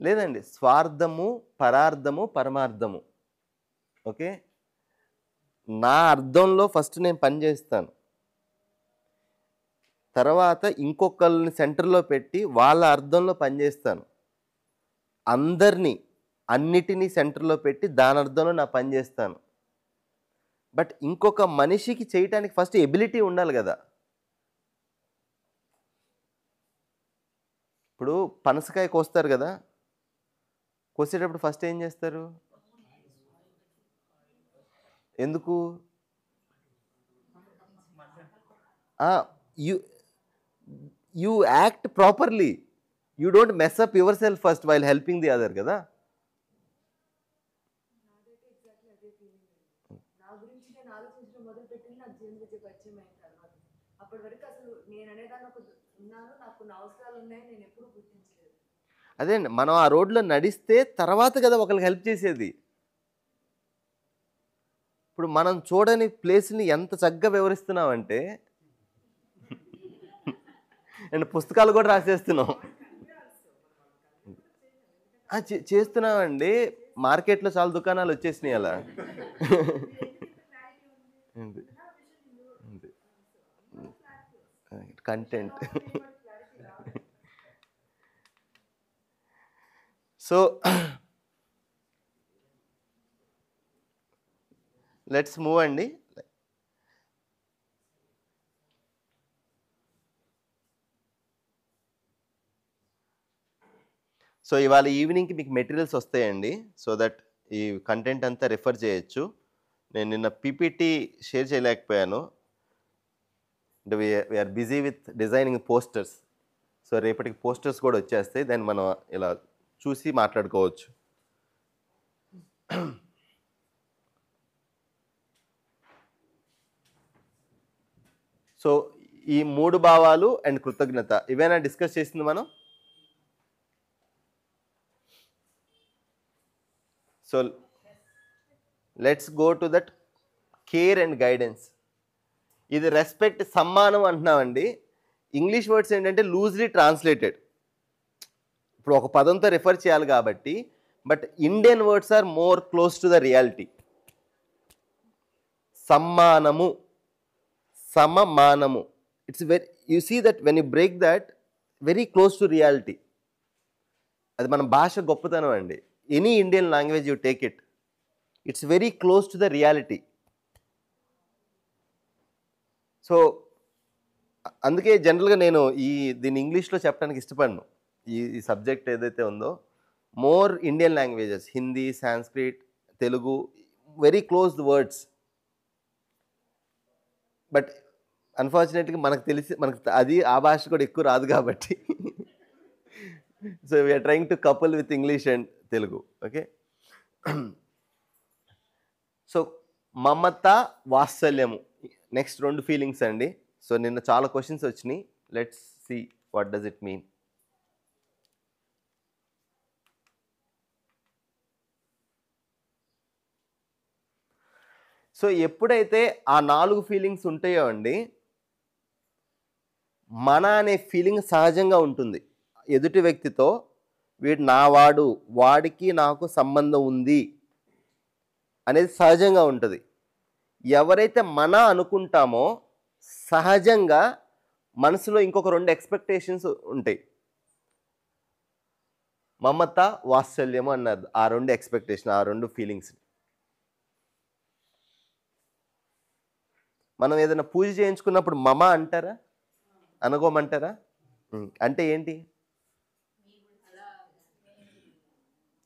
S1: లేదండి, స్వార్థము, పరార్థము, పరమార్థము. ఓకే, నా అర్థంలో ఫస్ట్ నేను పని చేస్తాను, తర్వాత ఇంకొకరిని సెంటర్లో పెట్టి వాళ్ళ అర్థంలో పనిచేస్తాను, అందరినీ అన్నిటినీ సెంటర్లో పెట్టి దాని అర్థంలో నా పని చేస్తాను. బట్ ఇంకొక మనిషికి చేయటానికి ఫస్ట్ ఎబిలిటీ ఉండాలి కదా. ఇప్పుడు పనసకాయ కోస్తారు కదా, కోసేటప్పుడు ఫస్ట్ ఏం చేస్తారు? ఎందుకు? You act properly, you don't mess up your self first while helping the other కదా.
S11: నా గురించి నేను ఆలోచించడం మొదలు పెట్టింది నాకు జీవన విద్య పరిచయం అయిన తర్వాత. అప్పటి వరకు అసలు నేను అనేదాన్ని ఒక ఉన్నాను, నాకు కొన్ని అవసరాలు ఉన్నాయని నేను ఎప్పుడూ గుర్తించలేదు.
S1: అదే అండి, మనం ఆ రోడ్లో నడిస్తే తర్వాత కదా ఒకరికి హెల్ప్ చేసేది. ఇప్పుడు మనం చూడని ప్లేస్ని ఎంత చక్కగా వివరిస్తున్నామంటే, అండ్ పుస్తకాలు కూడా రాసేస్తున్నాం. చేస్తున్నామండి, మార్కెట్లో చాలా దుకాణాలు వచ్చేసినాయి అలా. కంటెంట్. సో లెట్స్ మూవ్ అండి. సో ఇవాళ ఈవినింగ్కి మీకు మెటీరియల్స్ వస్తాయండి, సో దట్ ఈ కంటెంట్ అంతా రిఫర్ చేయొచ్చు. నేను నిన్న పీపీటీ షేర్ చేయలేకపోయాను, అంటే we are busy with designing posters. So రేపటికి పోస్టర్స్ కూడా వచ్చేస్తాయి, దాన్ని మనం ఇలా చూసి మాట్లాడుకోవచ్చు. సో ఈ 3 భావాలు అండ్ కృతజ్ఞత ఇవేనా డిస్కస్ చేసింది మనం? So so let's go to that care and guidance. ఇది రెస్పెక్ట్, సమ్మానం అంటున్నామండి. ఇంగ్లీష్ వర్డ్స్ ఏంటంటే లూజ్లీ ట్రాన్స్లేటెడ్, ఇప్పుడు ఒక పదంతో రిఫర్ చేయాలి కాబట్టి. But Indian words are more close to the reality. సమ్మానము, సమమానము, it's very, you see that when you break that, very close to reality. అది మన భాష గొప్పతనం అండి. Any Indian language you take it, it's very close to the reality. So అందుకే జనరల్గా నేను దీన్ని ఇంగ్లీష్లో చెప్పడానికి ఇష్టపడను. ఈ సబ్జెక్ట్ ఏదైతే ఉందో, more Indian languages, Hindi, Sanskrit, Telugu, very closed words. But అన్ఫార్చునేట్గా మనకు అది ఆ భాష కూడా ఎక్కువ రాదు కాబట్టి so we're trying to couple with English and Telugu. Okay, so మమత, వాత్సల్యము, నెక్స్ట్ 2 ఫీలింగ్స్ అండి. సో నిన్న చాలా క్వశ్చన్స్ వచ్చినాయి. Let's see what does it mean. So ఎప్పుడైతే ఆ 4 ఫీలింగ్స్ ఉంటాయో అండి, మన అనే ఫీలింగ్ సహజంగా ఉంటుంది. ఎదుటి వ్యక్తితో వీడు నావాడు, వాడికి నాకు సంబంధం ఉంది అనేది సహజంగా ఉంటుంది. ఎవరైతే మన అనుకుంటామో సహజంగా మనసులో ఇంకొక 2 ఎక్స్పెక్టేషన్స్ ఉంటాయి. మమత, వాత్సల్యము అన్నారు. ఆ 2 ఎక్స్పెక్టేషన్, ఆ 2 ఫీలింగ్స్. మనం ఏదైనా పూజ చేయించుకున్నప్పుడు మమ అంటారా, అనుకోమంటారా? అంటే ఏంటి?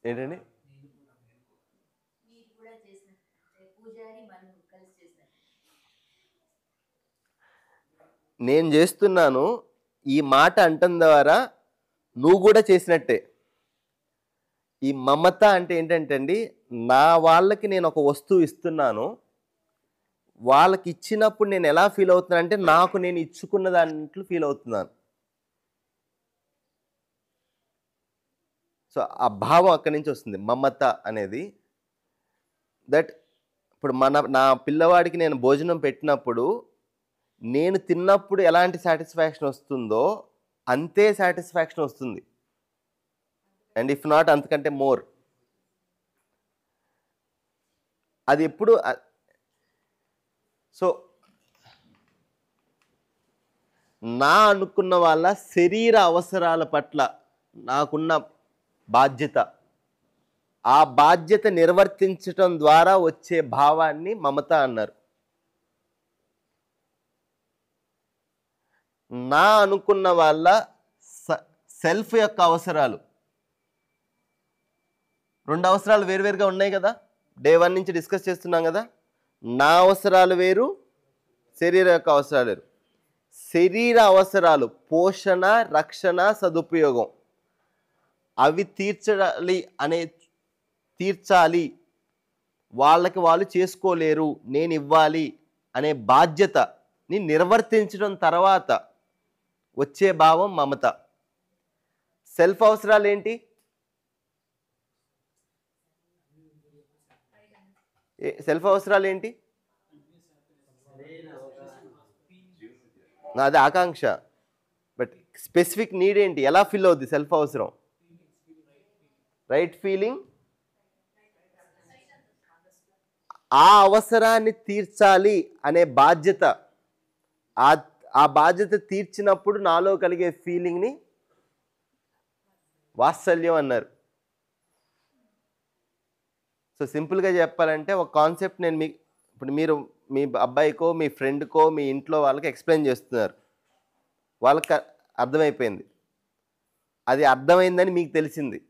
S1: ఏంటండి? నేను చేస్తున్నాను, ఈ మాట అంటం ద్వారా నువ్వు కూడా చేసినట్టే. ఈ మమత అంటే ఏంటంటే అండి, నా వాళ్ళకి నేను ఒక వస్తువు ఇస్తున్నాను, వాళ్ళకి ఇచ్చినప్పుడు నేను ఎలా ఫీల్ అవుతున్నాను అంటే నాకు నేను ఇచ్చుకున్న దాంట్లో ఫీల్ అవుతున్నాను. సో ఆ భావం అక్కడి నుంచి వస్తుంది, మమత అనేది. దట్ ఇప్పుడు నా పిల్లవాడికి నేను భోజనం పెట్టినప్పుడు నేను తిన్నప్పుడు ఎలాంటి సాటిస్ఫాక్షన్ వస్తుందో అంతే సాటిస్ఫాక్షన్ వస్తుంది, అండ్ ఇఫ్ నాట్ అంతకంటే మోర్. అది ఎప్పుడు. సో నా అనుకున్న వాళ్ళ శరీర అవసరాల పట్ల నాకున్న బాధ్యత, ఆ బాధ్యత నిర్వర్తించటం ద్వారా వచ్చే భావాన్ని మమత అన్నారు. నా అనుకున్న వాళ్ళ సెల్ఫ్ యొక్క అవసరాలు, 2 అవసరాలు వేరువేరుగా ఉన్నాయి కదా, డే 1 నుంచి డిస్కస్ చేస్తున్నాం కదా. నా అవసరాలు వేరు, శరీర యొక్క అవసరాలు వేరు. శరీర అవసరాలు పోషణ, రక్షణ, సదుపయోగం, అవి తీర్చాలి, వాళ్ళకి వాళ్ళు చేసుకోలేరు, నేను ఇవ్వాలి అనే బాధ్యతని నిర్వర్తించడం తర్వాత వచ్చే భావం మమత. సెల్ఫ్ అవసరాలు ఏంటి? సెల్ఫ్ అవసరాలు ఏంటి? నాది ఆకాంక్ష, బట్ స్పెసిఫిక్ నీడ్ ఏంటి? ఎలా ఫీల్ అవుద్ది సెల్ఫ్ అవసరం? Right feeling. ఆ అవసరాన్ని తీర్చాలి అనే బాధ్యత, ఆ బాధ్యత తీర్చినప్పుడు నాలో కలిగే ఫీలింగ్ని వాత్సల్యం అన్నారు. సో సింపుల్గా చెప్పాలంటే ఒక కాన్సెప్ట్ నేను ఇప్పుడు మీరు మీ అబ్బాయికో మీ ఫ్రెండ్కో మీ ఇంట్లో వాళ్ళకి ఎక్స్ప్లెయిన్ చేస్తున్నారు, వాళ్ళకి అర్థమైపోయింది, అది అర్థమైందని మీకు తెలిసింది,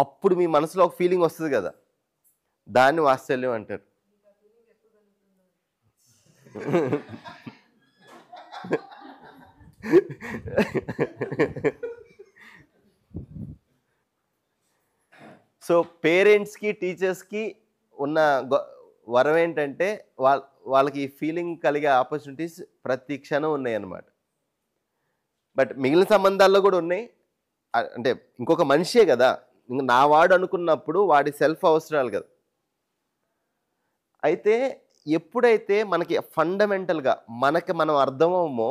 S1: అప్పుడు మీ మనసులో ఒక ఫీలింగ్ వస్తుంది కదా, దాన్ని వాత్సల్యం అంటారు. సో పేరెంట్స్కి, టీచర్స్కి ఉన్న వరం ఏంటంటే వాళ్ళకి ఈ ఫీలింగ్ కలిగే ఆపర్చునిటీస్ ప్రతి క్షణం ఉన్నాయి అన్నమాట. బట్ మిగిలిన సంబంధాల్లో కూడా ఉన్నాయి. అంటే ఇంకొక మనిషే కదా, ఇంక నా వాడు అనుకున్నప్పుడు వాడి సెల్ఫ్ అవసరాలు కదా. అయితే ఎప్పుడైతే మనకి ఫండమెంటల్గా మనకి మనం అర్థమవమో,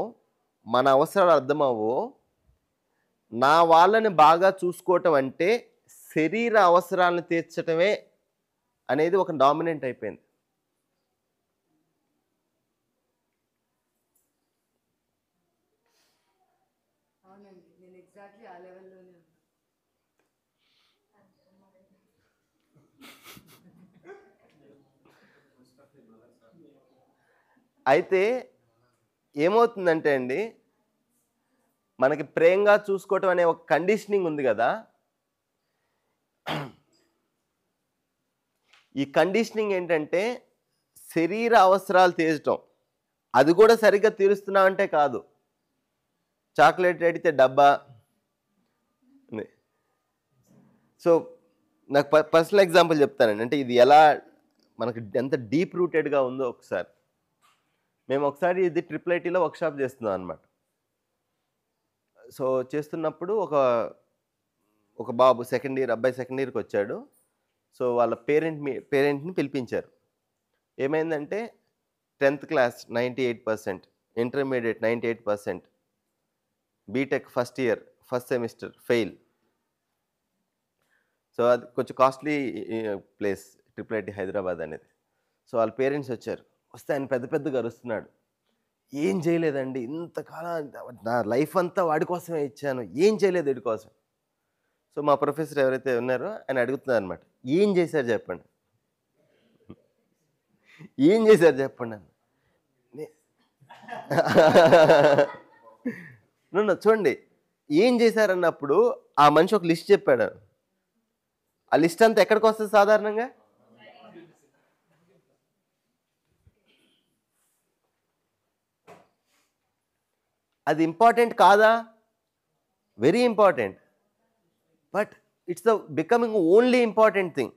S1: మన అవసరాలు అర్థమవో, నా వాళ్ళని బాగా చూసుకోవటం అంటే శరీర అవసరాలను తీర్చటమే అనేది ఒక డామినెంట్ అయిపోయింది.
S11: అవునండి, నేను ఎగ్జాక్ట్లీ ఆ లెవెల్లోనే ఉన్నా.
S1: అయితే ఏమవుతుందంటే అండి, మనకి ప్రేమగా చూసుకోవటం అనే ఒక కండిషనింగ్ ఉంది కదా, ఈ కండిషనింగ్ ఏంటంటే శరీర అవసరాలు తీర్చడం, అది కూడా సరిగ్గా తీరుస్తున్నామంటే కాదు. చాక్లెట్ అడిగితే డబ్బా. సో నాకు పర్సనల్ ఎగ్జాంపుల్ చెప్తానండి, అంటే ఇది ఎలా మనకి ఎంత డీప్ రూటెడ్గా ఉందో ఒకసారి. మేము ఒకసారి ఇది IIITలో వర్క్షాప్ చేస్తున్నాం అనమాట. సో చేస్తున్నప్పుడు ఒక బాబు సెకండ్ ఇయర్ అబ్బాయి సెకండ్ ఇయర్కి వచ్చాడు. సో వాళ్ళ పేరెంట్ని పిలిపించారు. ఏమైందంటే 10th class 98%, intermediate 98%, BTech first year first semester fail. So అది కొంచెం కాస్ట్లీ ప్లేస్ IIIT హైదరాబాద్ అనేది. సో వాళ్ళ పేరెంట్స్ వచ్చారు. వస్తే ఆయన పెద్ద పెద్దగా అరుస్తున్నాడు, ఏం చేయలేదండి ఇంతకాలం, నా లైఫ్ అంతా వాడి కోసమే ఇచ్చాను, ఏం చేయలేదు వీడి కోసం. సో మా ప్రొఫెసర్ ఎవరైతే ఉన్నారో ఆయన అడుగుతున్నారు అనమాట, ఏం చేశారు చెప్పండి, ఏం చేశారు చెప్పండి అని. చూడండి, ఏం చేశారన్నప్పుడు ఆ మనిషి ఒక లిస్ట్ చెప్పాడు. ఆ లిస్ట్ అంతా ఎక్కడికి వస్తుంది సాధారణంగా? అది ఇంపార్టెంట్ కాదా? Very important. But it's the becoming only important thing.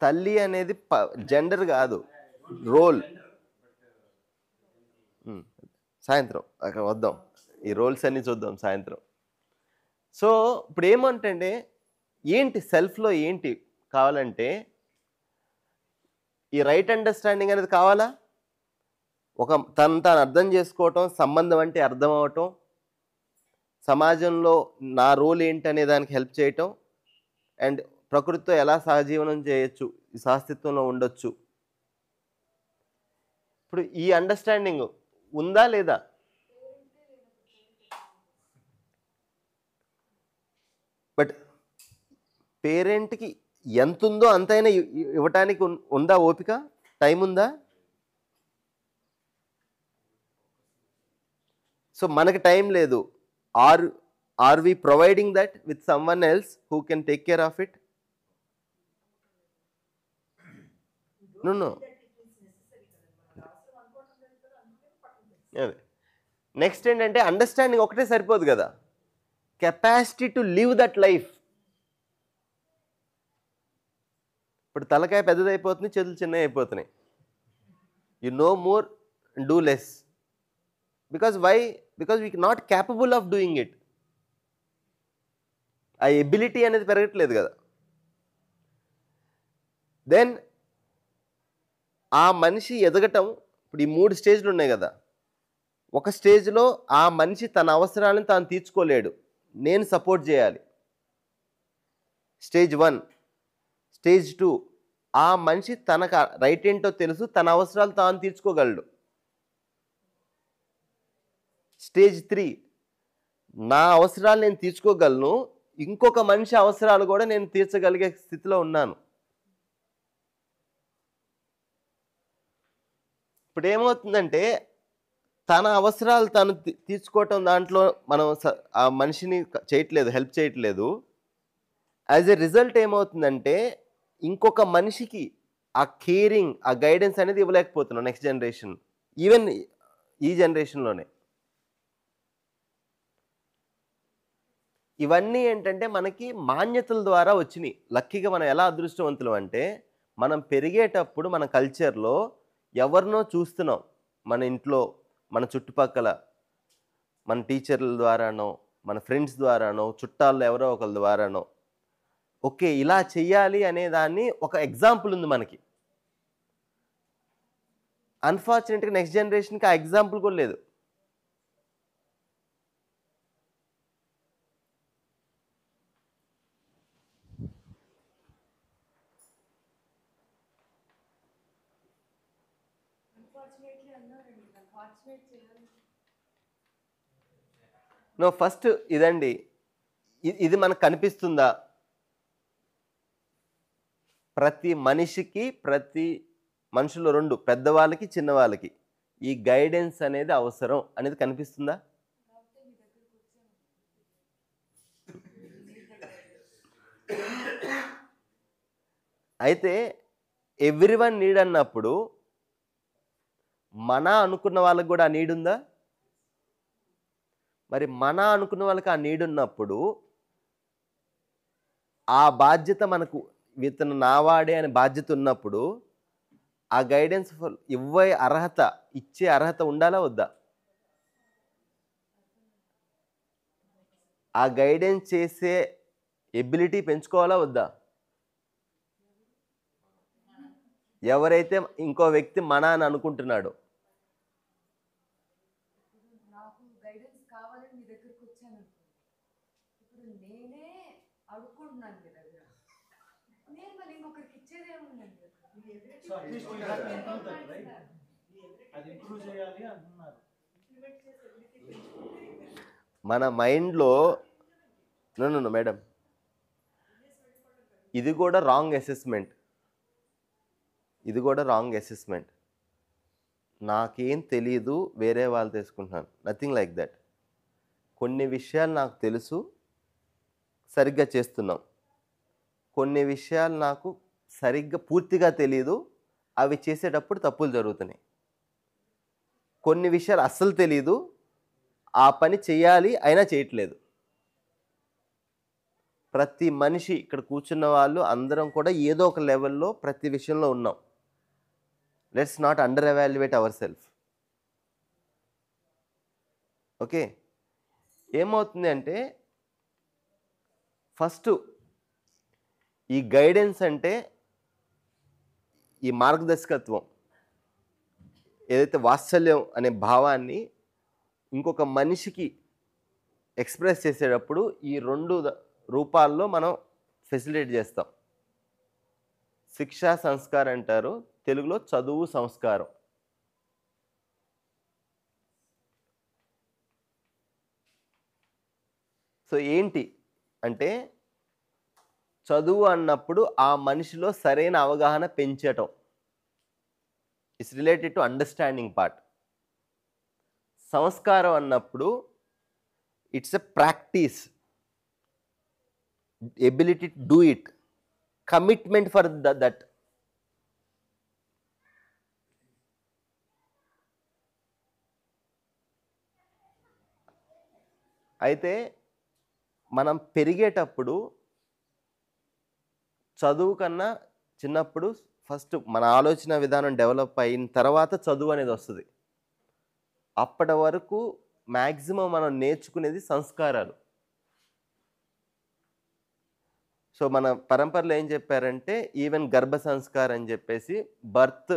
S1: తల్లి అనేది జెండర్ కాదు, రోల్. సాయంత్రం అక్కడ వద్దాం, ఈ రోల్స్ అన్నీ చూద్దాం సాయంత్రం. సో ఇప్పుడు ఏమంటే ఏంటి సెల్ఫ్లో ఏంటి కావాలంటే ఈ రైట్ అండర్స్టాండింగ్ అనేది కావాలా? తాను అర్థం చేసుకోవటం, సంబంధం అంటే అర్థం అవటం, సమాజంలో నా రోల్ ఏంటి అనే దానికి హెల్ప్ చేయటం, అండ్ ప్రకృతితో ఎలా సహజీవనం చేయొచ్చు, ఈ సహస్థిత్వంలో ఉండొచ్చు. ఇప్పుడు ఈ అండర్స్టాండింగ్ ఉందా లేదా? బట్ పేరెంట్కి ఎంత ఉందో అంతైనా ఇవ్వటానికి ఉందా ఓపిక, టైం ఉందా? సో మనకి టైం లేదు. Are we providing that with someone else who can take care of it? No. Next ఏంటంటే అండర్స్టాండింగ్ ఒకటే సరిపోదు కదా, capacity to live that life. ఇప్పుడు తలకాయ పెద్దదైపోతుంది, చేతులు చిన్నవి అయిపోతున్నాయి. You know more, do less. Because we not capable of doing it. ఆ ఎబిలిటీ అనేది పెరగట్లేదు కదా. దెన్ ఆ మనిషి ఎదగటం, ఇప్పుడు ఈ 3 స్టేజ్లు ఉన్నాయి కదా. ఒక స్టేజ్లో ఆ మనిషి తన అవసరాలను తాను తీర్చుకోలేడు, నేను సపోర్ట్ చేయాలి. స్టేజ్ 1. స్టేజ్ 2, ఆ మనిషి తనకు రైట్ ఏంటో తెలుసు, తన అవసరాలు తాను తీర్చుకోగలడు. స్టేజ్ 3, నా అవసరాలు నేను తీర్చుకోగలను, ఇంకొక మనిషి అవసరాలు కూడా నేను తీర్చగలిగే స్థితిలో ఉన్నాను. ఇప్పుడు ఏమవుతుందంటే తన అవసరాలు తను తీర్చుకోవటం దాంట్లో మనం ఆ మనిషిని చేయట్లేదు, హెల్ప్ చేయట్లేదు. యాజ్ ఎ రిజల్ట్ ఏమవుతుందంటే ఇంకొక మనిషికి ఆ కేరింగ్, ఆ గైడెన్స్ అనేది ఇవ్వలేకపోతున్నాం నెక్స్ట్ జనరేషన్, ఈవెన్ ఈ జనరేషన్లోనే. ఇవన్నీ ఏంటంటే మనకి మాన్యతల ద్వారా వచ్చినాయి. లక్కీగా మనం ఎలా అదృష్టవంతులం అంటే మనం పెరిగేటప్పుడు మన కల్చర్లో ఎవరినో చూస్తున్నాం. మన ఇంట్లో, మన చుట్టుపక్కల, మన టీచర్ల ద్వారానో, మన ఫ్రెండ్స్ ద్వారానో, చుట్టాల్లో ఎవరో ఒకరి ద్వారానో ఓకే ఇలా చెయ్యాలి అనే దాన్ని ఒక ఎగ్జాంపుల్ ఉంది మనకి. అన్ఫార్చునేట్గా నెక్స్ట్ జనరేషన్కి ఆ ఎగ్జాంపుల్ కూడా లేదు.
S11: అన్ఫార్చునేట్లీ అన్నారండి, అన్ఫార్చునేట్ చేయాలి.
S1: నో ఫస్ట్ ఇదండి, ఇది మనకు కనిపిస్తుందా? ప్రతి మనిషికి, ప్రతి మనుషులు రెండు, పెద్దవాళ్ళకి చిన్నవాళ్ళకి ఈ గైడెన్స్ అనేది అవసరం అనేది కనిపిస్తుందా? అయితే ఎవ్రీవన్ నీడ్ అన్నప్పుడు మన అనుకున్న వాళ్ళకి కూడా ఆ నీడ్ ఉందా? మరి మన అనుకున్న వాళ్ళకి ఆ నీడ్ ఉన్నప్పుడు ఆ బాధ్యత మనకు ఇతను నావాడే అనే బాధ్యత ఉన్నప్పుడు ఆ గైడెన్స్ ఇచ్చే అర్హత ఉండాలా వద్దా? ఆ గైడెన్స్ చేసే ఎబిలిటీ పెంచుకోవాలా వద్దా? ఎవరైతే ఇంకో వ్యక్తి మన అని అనుకుంటున్నాడు,
S11: నాకు గైడెన్స్ కావాలని మీ దగ్గరికి వచ్చాను అనుకోండి, ఇప్పుడు నేనే అడుక్కుంటున్నాను మీ దగ్గర, నేను మళ్ళీ ఇంకొకరికి ఇచ్చేదేముందండి?
S1: మన మైండ్లో నో మేడం, ఇది కూడా రాంగ్ అసెస్మెంట్. నాకేం తెలియదు, వేరే వాళ్ళు తెలుసుకుంటున్నాను, నథింగ్ లైక్ దట్. కొన్ని విషయాలు నాకు తెలుసు, సరిగ్గా చేస్తున్నాం. కొన్ని విషయాలు నాకు సరిగ్గా పూర్తిగా తెలియదు, అవి చేసేటప్పుడు తప్పులు జరుగుతున్నాయి. కొన్ని విషయాలు అస్సలు తెలియదు, ఆ పని చేయాలి అయినా చేయట్లేదు. ప్రతి మనిషి ఇక్కడ కూర్చున్న వాళ్ళు అందరం కూడా ఏదో ఒక లెవెల్లో ప్రతి విషయంలో ఉన్నాం. Let's not under evaluate our self. Okay, ఏమవుతుంది అంటే ఫస్ట్ ఈ గైడెన్స్ అంటే ఈ మార్గదర్శకత్వం ఏదైతే వాత్సల్యం అనే భావాన్ని ఇంకొక మనిషికి ఎక్స్ప్రెస్ చేసేటప్పుడు ఈ రెండు రూపాల్లో మనం ఫెసిలిటేట్ చేస్తాం. శిక్షా సంస్కారం అంటారు, తెలుగులో చదువు సంస్కారం. సో ఏంటి అంటే చదువు అన్నప్పుడు ఆ మనిషిలో సరైన అవగాహన పెంచటం. It's related to understanding part. సంస్కారం అన్నప్పుడు it's a practice, ability to do it, commitment for that. అయితే మనం పెరిగేటప్పుడు చదువు కన్నా చిన్నప్పుడు ఫస్ట్ మన ఆలోచన విధానం డెవలప్ అయిన తర్వాత చదువు అనేది వస్తుంది. అప్పటి వరకు మ్యాక్సిమం మనం నేర్చుకునేది సంస్కారాలు. సో మన పరంపరలో ఏం చెప్పారంటే ఈవెన్ గర్భ సంస్కారం అని చెప్పేసి బర్త్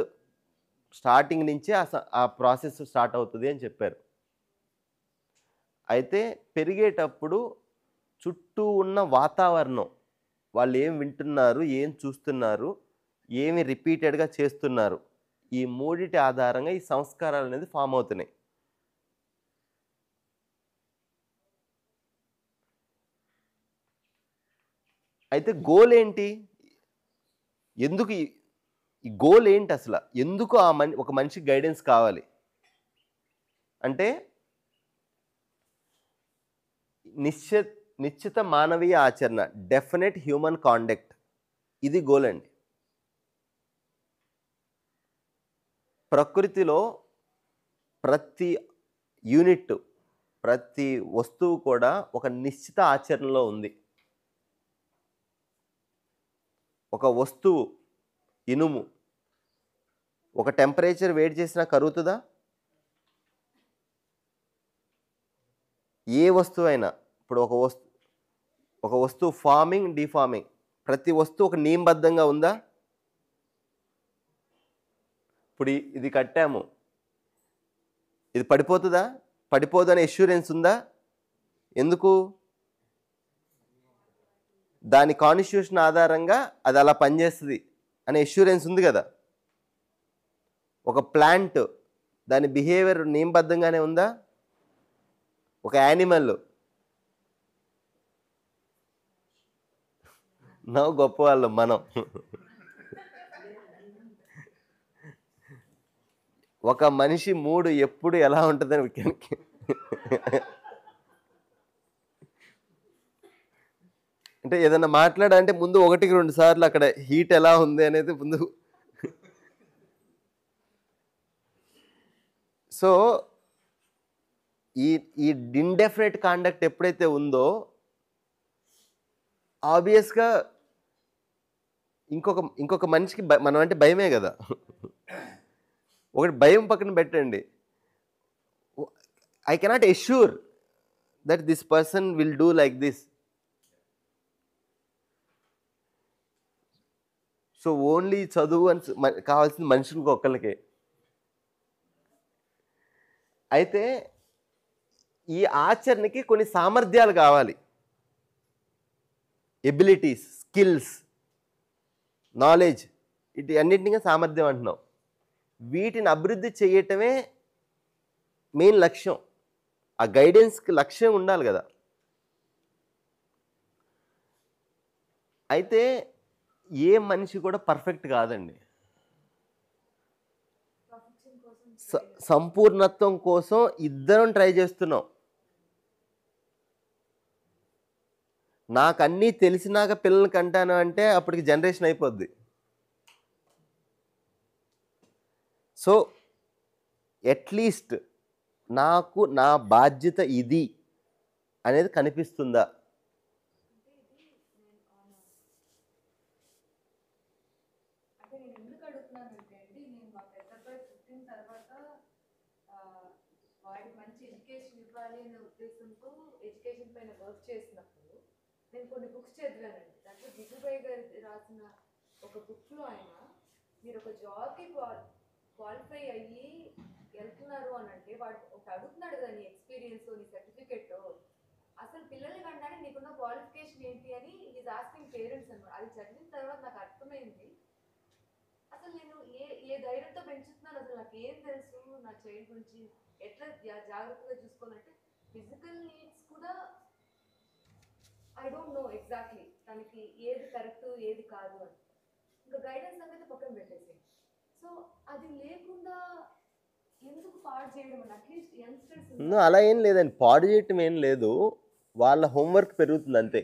S1: స్టార్టింగ్ నుంచే ఆ ప్రాసెస్ స్టార్ట్ అవుతుంది అని చెప్పారు. అయితే పెరిగేటప్పుడు చుట్టూ ఉన్న వాతావరణం, వాళ్ళు ఏం వింటున్నారు, ఏం చూస్తున్నారు, ఏమి రిపీటెడ్గా చేస్తున్నారు, ఈ మూడిటి ఆధారంగా ఈ సంస్కారాలు అనేది ఫామ్ అవుతున్నాయి. అయితే గోల్ ఏంటి? ఎందుకు ఈ గోల్ ఏంటి అసలు? ఎందుకు ఒక మనిషికి గైడెన్స్ కావాలి అంటే నిశ్చిత మానవీయ ఆచరణ, డెఫినెట్ హ్యూమన్ కాండక్ట్, ఇది గోల్ అండి. ప్రకృతిలో ప్రతి యూనిట్, ప్రతి వస్తువు కూడా ఒక నిశ్చిత ఆచరణలో ఉంది. ఒక వస్తువు ఇనుము ఒక టెంపరేచర్ వేడి చేసినా కరుగుతుందా? ఏ వస్తువు అయినా ఇప్పుడు ఒక వస్తువు ఫార్మింగ్ డిఫార్మింగ్ ప్రతి వస్తువు ఒక నియమబద్ధంగా ఉందా? ఇప్పుడు ఇది కట్టాము, ఇది పడిపోతుందా? పడిపోదు అనే ఎష్యూరెన్స్ ఉందా? ఎందుకు? దాని కాన్స్టిట్యూషన్ ఆధారంగా అది అలా పనిచేస్తుంది అనే ఎష్యూరెన్స్ ఉంది కదా. ఒక ప్లాంట్ దాని బిహేవియర్ నియమబద్ధంగానే ఉందా? ఒక యానిమల్ గొప్ప వాళ్ళం మనం. ఒక మనిషి మూడు ఎప్పుడు ఎలా ఉంటుందని అంటే ఏదన్నా మాట్లాడాలంటే ముందు 1-2 సార్లు అక్కడ హీట్ ఎలా ఉంది అనేది ముందు. సో ఈ ఇండెఫినెట్ కాండక్ట్ ఎప్పుడైతే ఉందో ఆబ్వియస్గా ఇంకొక మనిషికి మనం అంటే భయమే కదా. ఒకటి భయం పక్కన పెట్టండి, I cannot assure that this person will do like this. So only చదువు అని కావాల్సింది మనుషులకు ఒక్కళ్ళకే. అయితే ఈ ఆచరణకి కొన్ని సామర్థ్యాలు కావాలి, ఎబిలిటీస్, స్కిల్స్, నాలెడ్జ్, ఇటు అన్నింటినీ సామర్థ్యం అంటున్నాం. వీటిని అభివృద్ధి చేయటమే మెయిన్ లక్ష్యం. ఆ గైడెన్స్కి లక్ష్యం ఉండాలి కదా. అయితే ఏ మనిషి కూడా పర్ఫెక్ట్ కాదండి. సంపూర్ణత్వం కోసం ఇద్దరం ట్రై చేస్తున్నాం. నాకు అన్నీ తెలిసినాక పిల్లల్ని కంటాను అంటే అప్పటికి జనరేషన్ అయిపోద్ది. సో అట్లీస్ట్ నాకు నా బాధ్యత ఇది అనేది కనిపిస్తుందా?
S11: అంటే నేను ఎందుకు అడుగుతున్నానంటే అండి, నేను మా పెద్ద అబ్బాయి పుట్టిన తర్వాత వాడికి మంచి ఎడ్యుకేషన్ ఇవ్వాలి అనే ఉద్దేశంతో ఎడ్యుకేషన్ పైన వర్క్ చేసినప్పుడు నేను కొన్ని బుక్స్ చదివానండి. దాంట్లో జిజుబాయ్ గారు రాసిన ఒక బుక్లో ఆయన మీరు ఒక జాబ్కి క్వాలిఫై అయ్యి వెళ్తున్నారు అని అంటే వాడు ఒక అడుగుతున్నాడు కదా, నీ ఎక్స్పీరియన్స్, నీ సర్టిఫికెట్, అసలు పిల్లల్ని కంటానే నీకున్న క్వాలిఫికేషన్ ఏంటి అని ఈజ్ ఆస్కింగ్ పేరెంట్స్ అన్నమాట. అది చదివిన తర్వాత నాకు అర్థమైంది, అసలు నేను ఏ ధైర్యంతో పెంచుతున్నాను, అసలు నాకు ఏం తెలుసు నా చైల్డ్ గురించి ఎట్లా జాగ్రత్తగా చూసుకోవాలంటే ఫిజికల్ నీడ్స్ కూడా ఐ డోంట్ నో ఎగ్జాక్ట్లీ తనకి ఏది కరెక్ట్ ఏది కాదు అని. ఇంకా గైడెన్స్ అనేది పక్కన పెట్టేసి, సో అది లేకుండా ఎందుకు పాడు చేయడం అని అట్లీస్ట్ యంగ్స్టర్స్.
S1: అలా ఏం లేదండి, పాడు చేయటం ఏం లేదు. వాళ్ళ హోంవర్క్ పెరుగుతుంది అంతే,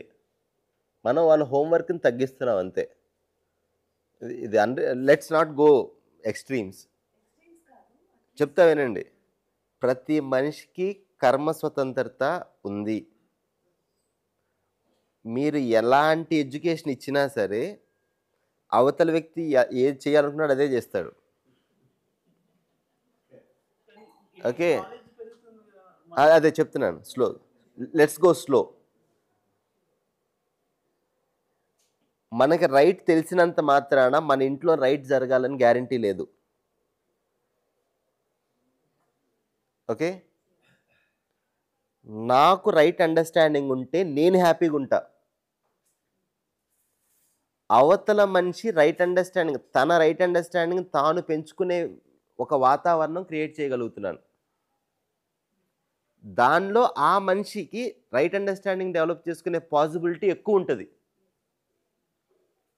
S1: మనం వాళ్ళ హోంవర్క్ని తగ్గిస్తున్నాం అంతే. ఇది లెట్స్ నాట్ గో ఎక్స్ట్రీమ్స్. చెప్తా వినండి, ప్రతి మనిషికి కర్మ స్వతంత్రత ఉంది. మీరు ఎలాంటి ఎడ్యుకేషన్ ఇచ్చినా సరే అవతల వ్యక్తి ఏది చేయాలనుకున్నాడు అదే చేస్తాడు. ఓకే, అదే చెప్తున్నాను. Slow, let's go slow. మనకి రైట్ తెలిసినంత మాత్రాన మన ఇంట్లో రైట్ జరగాలని గ్యారంటీ లేదు. ఓకే, నాకు రైట్ అండర్స్టాండింగ్ ఉంటే నేను హ్యాపీగా ఉంటా. అవతల మనిషి రైట్ అండర్స్టాండింగ్, తన రైట్ అండర్స్టాండింగ్ తాను పెంచుకునే ఒక వాతావరణం క్రియేట్ చేయగలుగుతున్నాను. దానిలో ఆ మనిషికి రైట్ అండర్స్టాండింగ్ డెవలప్ చేసుకునే పాసిబిలిటీ ఎక్కువ ఉంటుంది.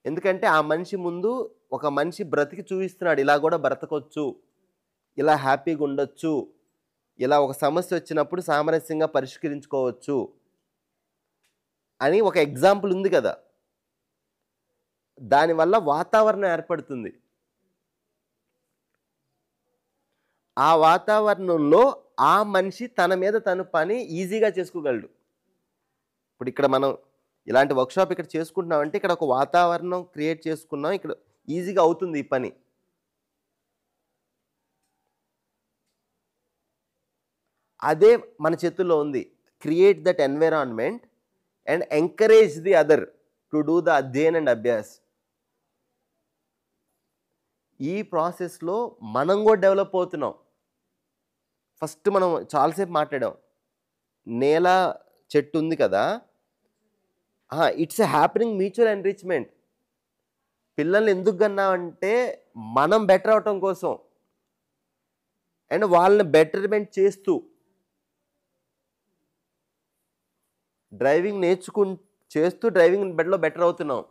S1: ఎందుకంటే ఆ మనిషి ముందు ఒక మనిషి బ్రతికి చూపిస్తున్నాడు, ఇలా కూడా బ్రతకొచ్చు, ఇలా హ్యాపీగా ఉండొచ్చు, ఇలా ఒక సమస్య వచ్చినప్పుడు సామరస్యంగా పరిష్కరించుకోవచ్చు అని ఒక ఎగ్జాంపుల్ ఉంది కదా. దానివల్ల వాతావరణం ఏర్పడుతుంది. ఆ వాతావరణంలో ఆ మనిషి తన మీద తను పని ఈజీగా చేసుకోగలడు. ఇప్పుడు ఇక్కడ మనం ఇలాంటి వర్క్షాప్ ఇక్కడ చేసుకుంటున్నామంటే ఇక్కడ ఒక వాతావరణం క్రియేట్ చేసుకున్నాం, ఇక్కడ ఈజీగా అవుతుంది ఈ పని. అదే మన చేతుల్లో ఉంది. Create that environment and encourage the other to do the adhyayan and abhyas. ఈ ప్రాసెస్లో మనం కూడా డెవలప్ అవుతున్నాం. ఫస్ట్ మనం చాలాసేపు మాట్లాడాం, నేల చెట్టు ఉంది కదా, it's a happening mutual enrichment. పిల్లల్ని ఎందుకు కన్నామంటే మనం బెటర్ అవటం కోసం అండ్ వాళ్ళని బెటర్మెంట్ చేస్తూ డ్రైవింగ్ చేస్తూ డ్రైవింగ్ బెడ్లో బెటర్ అవుతున్నాం.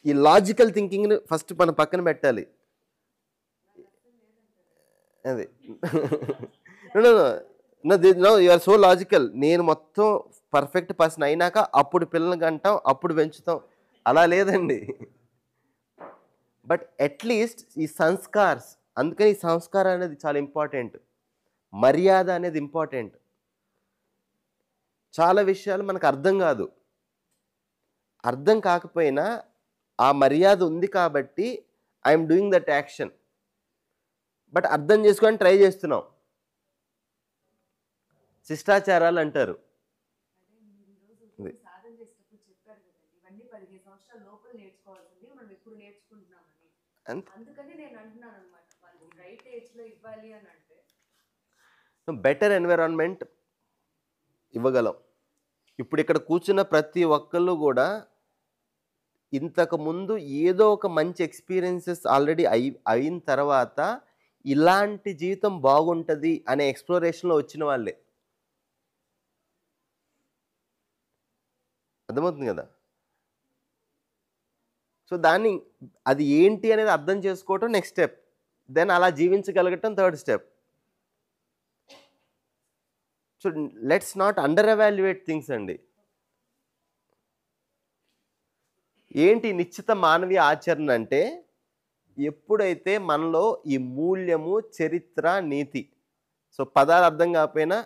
S1: ఈ లాజికల్ థింకింగ్ని ఫస్ట్ మనం పక్కన పెట్టాలి. అది no you are so logical. నేను మొత్తం పర్ఫెక్ట్ పర్సన్ అయినాక అప్పుడు పిల్లల్ని కంటాం, అప్పుడు పెంచుతాం, అలా లేదండి. బట్ అట్లీస్ట్ ఈ సంస్కార్స్, అందుకని ఈ సంస్కారం అనేది చాలా ఇంపార్టెంట్. మర్యాద అనేది ఇంపార్టెంట్. చాలా విషయాలు మనకు అర్థం కాదు, అర్థం కాకపోయినా ఆ మర్యాద ఉంది కాబట్టి I'm doing that action. But అర్థం చేసుకొని ట్రై చేస్తున్నాం. శిష్టాచారాలు అంటారు.
S11: సాధన చేసినప్పుడు చెప్పారు కదండి, ఇవన్నీ 15 సంవత్సరాల లోపల నేర్చుకోవాల్సింది మనం ఇప్పుడు నేర్చుకుంటున్నామని. అందుకని నేను అంటున్నాను అనమాట, వాళ్ళకి రైట్ ఏజ్ లో ఇవ్వాలి అని అంటే
S1: బెటర్ ఎన్విరాన్మెంట్ ఇవ్వగలం. ఇప్పుడు ఇక్కడ కూర్చున్న ప్రతి ఒక్కళ్ళు కూడా ఇంతకు ముందు ఏదో ఒక మంచి ఎక్స్పీరియన్సెస్ ఆల్రెడీ అయిన తర్వాత ఇలాంటి జీవితం బాగుంటుంది అనే ఎక్స్ప్లోరేషన్లో వచ్చిన వాళ్ళే. అర్థమవుతుంది కదా? సో దాన్ని అది ఏంటి అనేది అర్థం చేసుకోవటం నెక్స్ట్ స్టెప్, దెన్ అలా జీవించగలగటం third step. So let's not under evaluate things అండి. ఏంటి నిశ్చిత మానవీయ ఆచరణ అంటే, ఎప్పుడైతే మనలో ఈ మూల్యము, చరిత్ర, నీతి, సో పదాలు అర్థం కాకపోయినా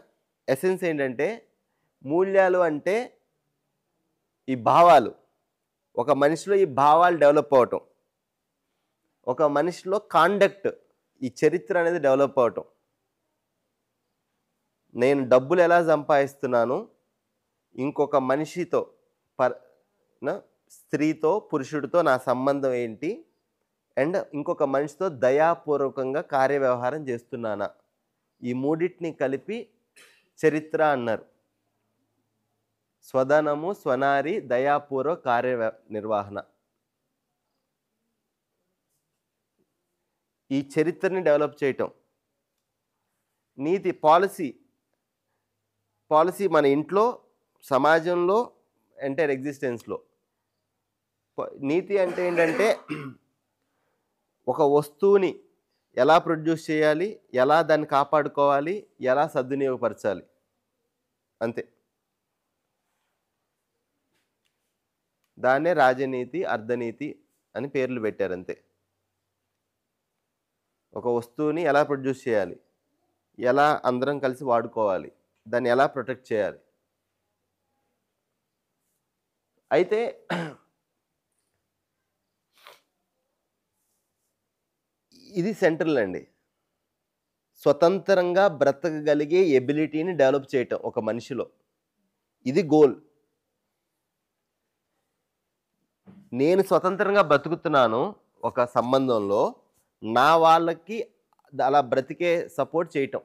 S1: ఎసెన్స్ ఏంటంటే, మూల్యాలు అంటే ఈ భావాలు, ఒక మనిషిలో ఈ భావాలు డెవలప్ అవటం, ఒక మనిషిలో కాండక్ట్, ఈ చరిత్ర అనేది డెవలప్ అవటం. నేను డబ్బులు ఎలా సంపాదిస్తున్నాను, ఇంకొక మనిషితో స్త్రీతో పురుషుడితో నా సంబంధం ఏంటి, అండ్ ఇంకొక మనిషితో దయాపూర్వకంగా కార్యవ్యవహారం చేస్తున్నానా, ఈ మూడింటిని కలిపి చరిత్ర అన్నారు. స్వధనము, స్వనారి, దయాపూర్వ కార్య నిర్వహణ. ఈ చరిత్రని డెవలప్ చేయటం. నీతి, పాలసీ మన ఇంట్లో, సమాజంలో, ఎంటైర్ ఎగ్జిస్టెన్స్లో. నీతి అంటే ఏంటంటే ఒక వస్తువుని ఎలా ప్రొడ్యూస్ చేయాలి, ఎలా దాన్ని కాపాడుకోవాలి, ఎలా సద్వినియోగపరచాలి, అంతే. దాన్నే రాజనీతి, అర్ధనీతి అని పేర్లు పెట్టారు, అంతే. ఒక వస్తువుని ఎలా ప్రొడ్యూస్ చేయాలి, ఎలా అందరం కలిసి వాడుకోవాలి, దాన్ని ఎలా ప్రొటెక్ట్ చేయాలి. అయితే ఇది సెంట్రల్ అండి. స్వతంత్రంగా బ్రతకగలిగే ఎబిలిటీని డెవలప్ చేయటం ఒక మనిషిలో, ఇది గోల్. నేను స్వతంత్రంగా బ్రతుకుతున్నాను ఒక సంబంధంలో, నా వాళ్ళకి అలా బ్రతికే సపోర్ట్ చేయటం.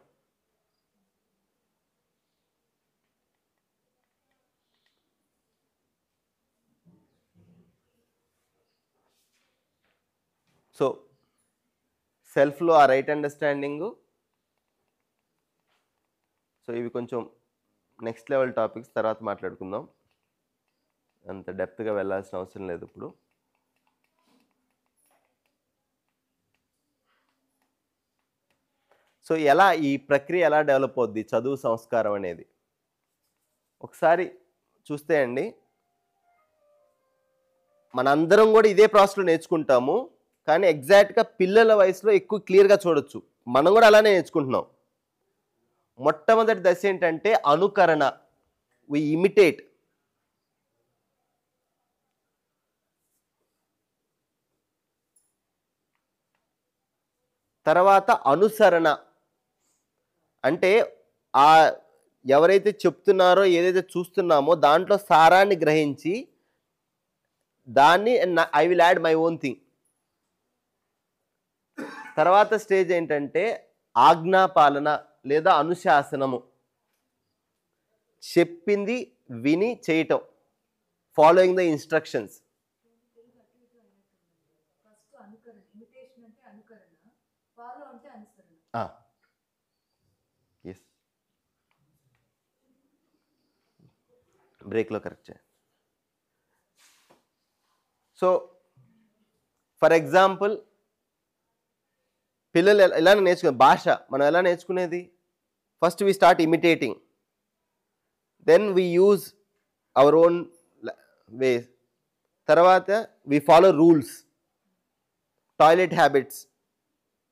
S1: సో సెల్ఫ్లో ఆ రైట్ అండర్స్టాండింగు. సో ఇవి కొంచెం నెక్స్ట్ లెవెల్ టాపిక్స్, తర్వాత మాట్లాడుకుందాం, అంత డెప్త్గా వెళ్ళాల్సిన అవసరం లేదు ఇప్పుడు. సో ఎలా ఈ ప్రక్రియ ఎలా డెవలప్ అవుద్ది చదువు సంస్కారం అనేది ఒకసారి చూస్తే అండి, మనందరం కూడా ఇదే ప్రాసెస్లో నేర్చుకుంటాము, కానీ ఎగ్జాక్ట్గా పిల్లల వయసులో ఎక్కువ క్లియర్గా చూడొచ్చు మనం కూడా అలానే నేర్చుకుంటున్నాం. మొట్టమొదటి దశ ఏంటంటే అనుకరణ, వి ఇమిటేట్. తర్వాత అనుసరణ, అంటే ఆ ఎవరైతే చెప్తున్నారో ఏదైతే చూస్తున్నామో దాంట్లో సారాన్ని గ్రహించి దాన్ని I will add my own thing. తర్వాత స్టేజ్ ఏంటంటే ఆజ్ఞాపాలన లేదా అనుశాసనము, చెప్పింది విని చేయటం, ఫాలోయింగ్ ద ఇన్స్ట్రక్షన్స్.
S11: ఫస్ట్ అనుకరణ, ఇమిటేషన్ అంటే అనుకరణ, ఫాలో అంటే అనుసరణ.
S1: ఎస్, బ్రేక్లో కరెక్ట్ చేయండి. సో ఫర్ ఎగ్జాంపుల్ పిల్లలు ఎలా నేర్చుకునే భాష మనం ఎలా నేర్చుకునేది? First we start imitating, then we use our own ways, తర్వాత we follow rules, toilet habits,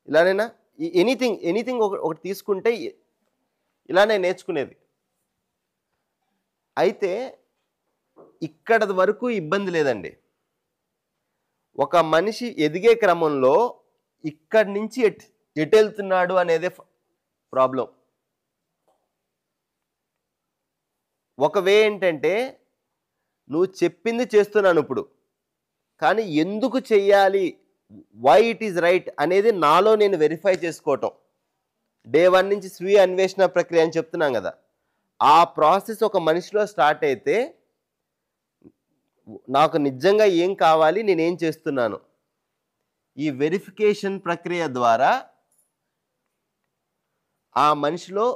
S1: ఇలానేనా ఎనీథింగ్ ఒకటి తీసుకుంటే ఇలానే నేర్చుకునేది. అయితే ఇక్కడ వరకు ఇబ్బంది లేదండి. ఒక మనిషి ఎదిగే క్రమంలో ఇక్కడి నుంచి ఎటు వెళ్తున్నాడు అనేదే ప్రాబ్లం. ఒక వే ఏంటంటే నువ్వు చెప్పింది చేస్తున్నాను ఇప్పుడు, కానీ ఎందుకు చెయ్యాలి, వై ఇట్ ఈజ్ రైట్ అనేది నాలో నేను వెరిఫై చేసుకోవటం. డే 1 నుంచి స్వీయ అన్వేషణ ప్రక్రియ అని చెప్తున్నాం కదా, ఆ ప్రాసెస్ ఒక మనిషిలో స్టార్ట్ అయితే నాకు నిజంగా ఏం కావాలి, నేనేం చేస్తున్నాను, ఈ వెరిఫికేషన్ ప్రక్రియ ద్వారా ఆ మనిషిలో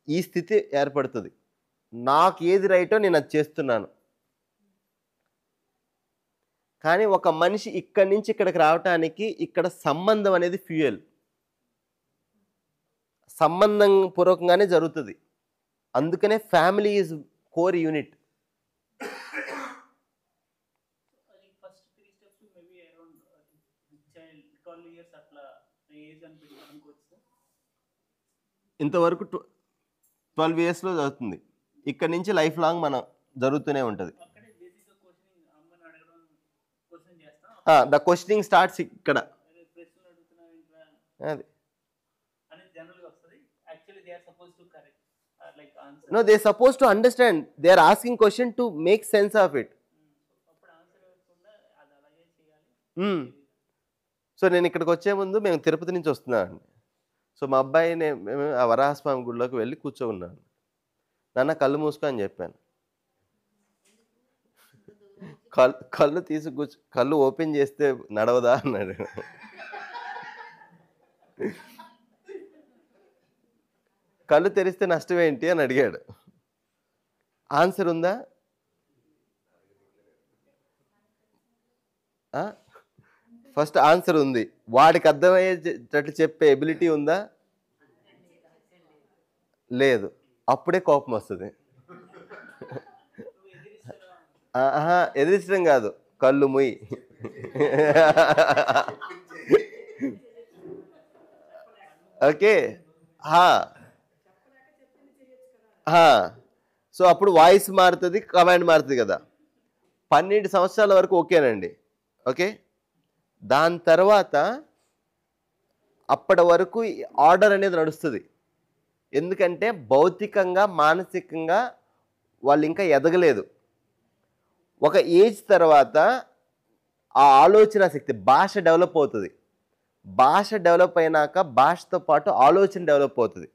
S1: ఈ స్థితి ఏర్పడుతుంది. నాకు ఏది రైటో నేను అది చేస్తున్నాను. కానీ ఒక మనిషి ఇక్కడి నుంచి ఇక్కడికి రావటానికి ఇక్కడ సంబంధం అనేది ఫ్యూయల్, సంబంధం పూర్వకంగానే జరుగుతుంది. అందుకనే family is core unit.
S16: First 3 steps maybe around child 12 years అట్లా ఏజ్ అనిపిస్తుంది అనుకోవచ్చు.
S1: ఇంతవరకు 12 yearsలో జరుగుతుంది. ఇక్కడ నుంచి లైఫ్ లాంగ్ మనం జరుగుతూనే ఉంటుంది. ద క్వశ్చనింగ్ స్టార్ట్స్ ఇక్కడ. అది no, they are supposed to understand, they are asking question to make sense of it. So నేను ఇక్కడికి వచ్చే ముందు మేము తిరుపతి నుంచి వస్తున్నాను. సో మా అబ్బాయిని మేము ఆ వరాహస్వామి గుడిలోకి వెళ్ళి కూర్చోన్నాను. నాన్న కళ్ళు మూసుకో అని చెప్పాను. కళ్ళు తీసి కళ్ళు ఓపెన్ చేస్తే నడవదా అన్నాడు. కళ్ళు తెరిస్తే నష్టం ఏంటి అని అడిగాడు. ఆన్సర్ ఉందా? ఫస్ట్ ఆన్సర్ ఉంది. వాడికి అర్థమయ్యేటట్టు చెప్పే ఎబిలిటీ ఉందా? లేదు. అప్పుడే కోపం వస్తుంది. ఎదిరించడం కాదు, కళ్ళు ముయ్యి. ఓకే. సో అప్పుడు వాయిస్ మారుతుంది, కమాండ్ మారుతుంది కదా. 12 సంవత్సరాల వరకు ఓకేనండి. ఓకే, దాని తర్వాత అప్పటి వరకు ఆర్డర్ అనేది నడుస్తుంది. ఎందుకంటే భౌతికంగా మానసికంగా వాళ్ళు ఇంకా ఎదగలేదు. ఒక ఏజ్ తర్వాత ఆ ఆలోచన శక్తి, భాష డెవలప్ అవుతుంది. భాష డెవలప్ అయినాక భాషతో పాటు ఆలోచన డెవలప్ అవుతుంది.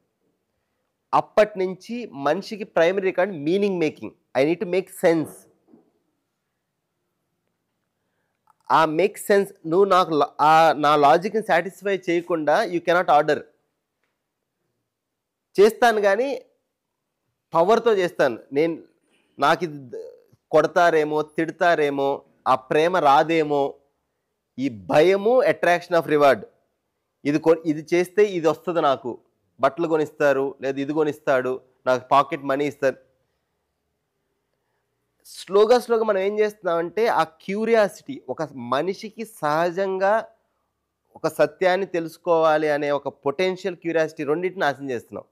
S1: అప్పటి నుంచి మనిషికి primary record meaning making. I need to make sense. ఆ మేక్ సెన్స్ నువ్వు నాకు నా లాజిక్ని సాటిస్ఫై చేయకుండా యూ కెనాట్ ఆర్డర్. చేస్తాను కానీ పవర్తో చేస్తాను. నాకు ఇది కొడతారేమో, తిడతారేమో, ఆ ప్రేమ రాదేమో, ఈ భయము అట్రాక్షన్ ఆఫ్ రివార్డ్. ఇది చేస్తే ఇది వస్తుంది, నాకు బట్టలు కొనిస్తారు, లేదా ఇది కొనిస్తాడు, నాకు పాకెట్ మనీ ఇస్తారు. స్లోగా మనం ఏం చేస్తున్నామంటే ఆ క్యూరియాసిటీ ఒక మనిషికి సహజంగా ఒక సత్యాన్ని తెలుసుకోవాలి అనే ఒక పొటెన్షియల్ క్యూరియాసిటీ రెండింటిని నాశనం చేస్తున్నాం.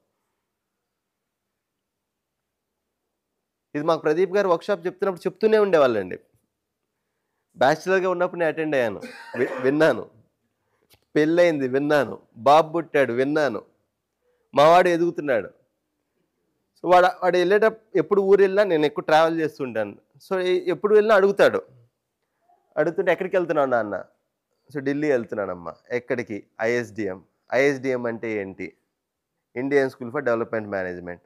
S1: ఇది మాకు ప్రదీప్ గారు వర్క్షాప్ చెప్తున్నప్పుడు చెప్తూనే ఉండేవాళ్ళండి. బ్యాచిలర్గా ఉన్నప్పుడు నేను అటెండ్ అయ్యాను, విన్నాను. పెళ్ళయింది విన్నాను, బాబు పుట్టాడు విన్నాను, మావాడు ఎదుగుతున్నాడు. సో వాడు వెళ్ళేటప్పుడు ఎప్పుడు ఊరు వెళ్ళినా నేను ఎక్కువ ట్రావెల్ చేస్తుంటాను. సో ఎప్పుడు వెళ్ళినా అడుగుతుంటే ఎక్కడికి వెళ్తున్నావు నాన్న? సో ఢిల్లీ వెళ్తున్నానమ్మా. ఎక్కడికి? ఐఎస్డిఎం అంటే ఏంటి? Indian school for development management.